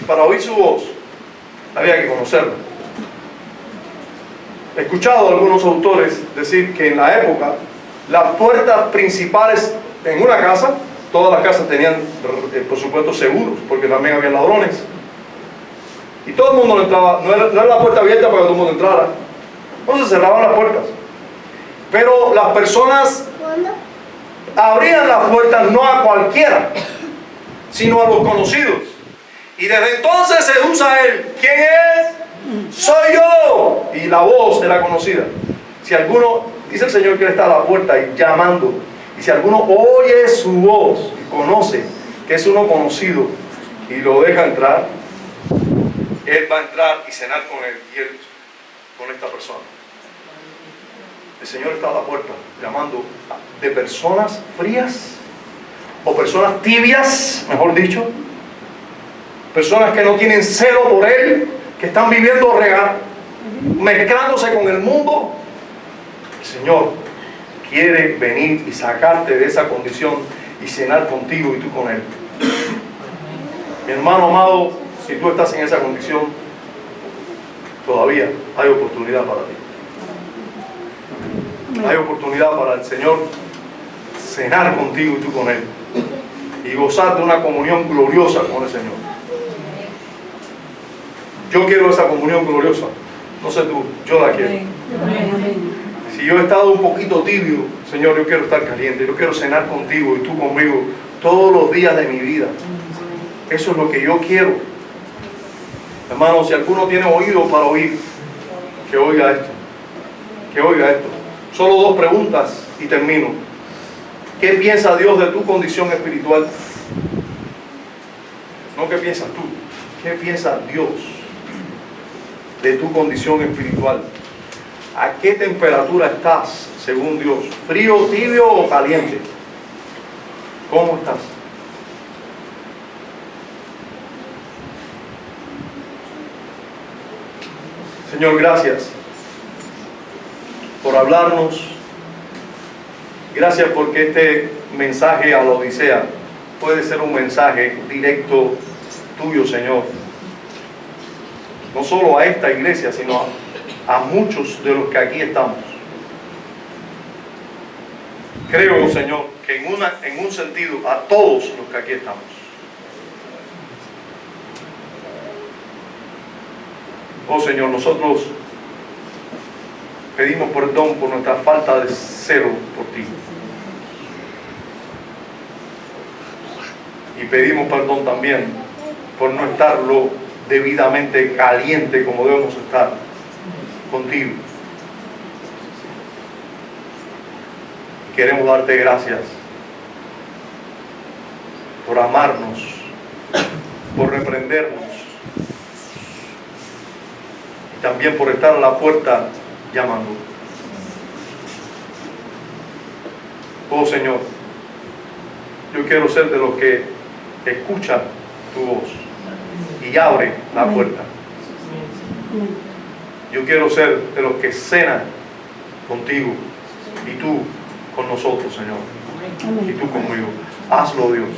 Y para oír su voz, había que conocerlo. He escuchado a algunos autores decir que en la época, las puertas principales en una casa, todas las casas tenían, por supuesto, seguros, porque también había ladrones. Y todo el mundo no entraba, no era la puerta abierta para que todo el mundo entrara. Entonces cerraban las puertas. Pero las personas abrían las puertas no a cualquiera, sino a los conocidos. Y desde entonces se usa él. ¿Quién es? Soy yo. Y la voz era conocida. Si alguno, dice el Señor que él está a la puerta y llamando. Y si alguno oye su voz y conoce que es uno conocido y lo deja entrar, él va a entrar y cenar con él y él con esta persona. El Señor está a la puerta llamando de personas frías o personas tibias, mejor dicho, personas que no tienen celo por Él, que están viviendo mezclándose con el mundo. El Señor quiere venir y sacarte de esa condición y cenar contigo y tú con Él. Mi hermano amado, si tú estás en esa condición, todavía hay oportunidad para ti. Hay oportunidad para el Señor cenar contigo y tú con Él. Y gozar de una comunión gloriosa con el Señor. Yo quiero esa comunión gloriosa. No sé tú, yo la quiero. Si yo he estado un poquito tibio, Señor, yo quiero estar caliente. Yo quiero cenar contigo y tú conmigo todos los días de mi vida. Eso es lo que yo quiero. Hermano, si alguno tiene oído para oír, que oiga esto. Que oiga esto. Solo dos preguntas y termino. ¿Qué piensa Dios de tu condición espiritual? No qué piensas tú. ¿Qué piensa Dios de tu condición espiritual? ¿A qué temperatura estás según Dios? ¿Frío, tibio o caliente? ¿Cómo estás? Señor, gracias por hablarnos Gracias porque este mensaje a la Odisea puede ser un mensaje directo tuyo, Señor. No solo a esta iglesia, sino a muchos de los que aquí estamos. Creo, Señor, que en un sentido a todos los que aquí estamos. Oh Señor, nosotros pedimos perdón por nuestra falta de celo por ti. Y pedimos perdón también por no estar lo debidamente caliente como debemos estar contigo. Queremos darte gracias por amarnos, por reprendernos y también por estar a la puerta llamando. Oh Señor, yo quiero ser de los que escuchan tu voz y abre la puerta. Yo quiero ser de los que cenan contigo y tú con nosotros, Señor. Y tú conmigo. Hazlo, Dios.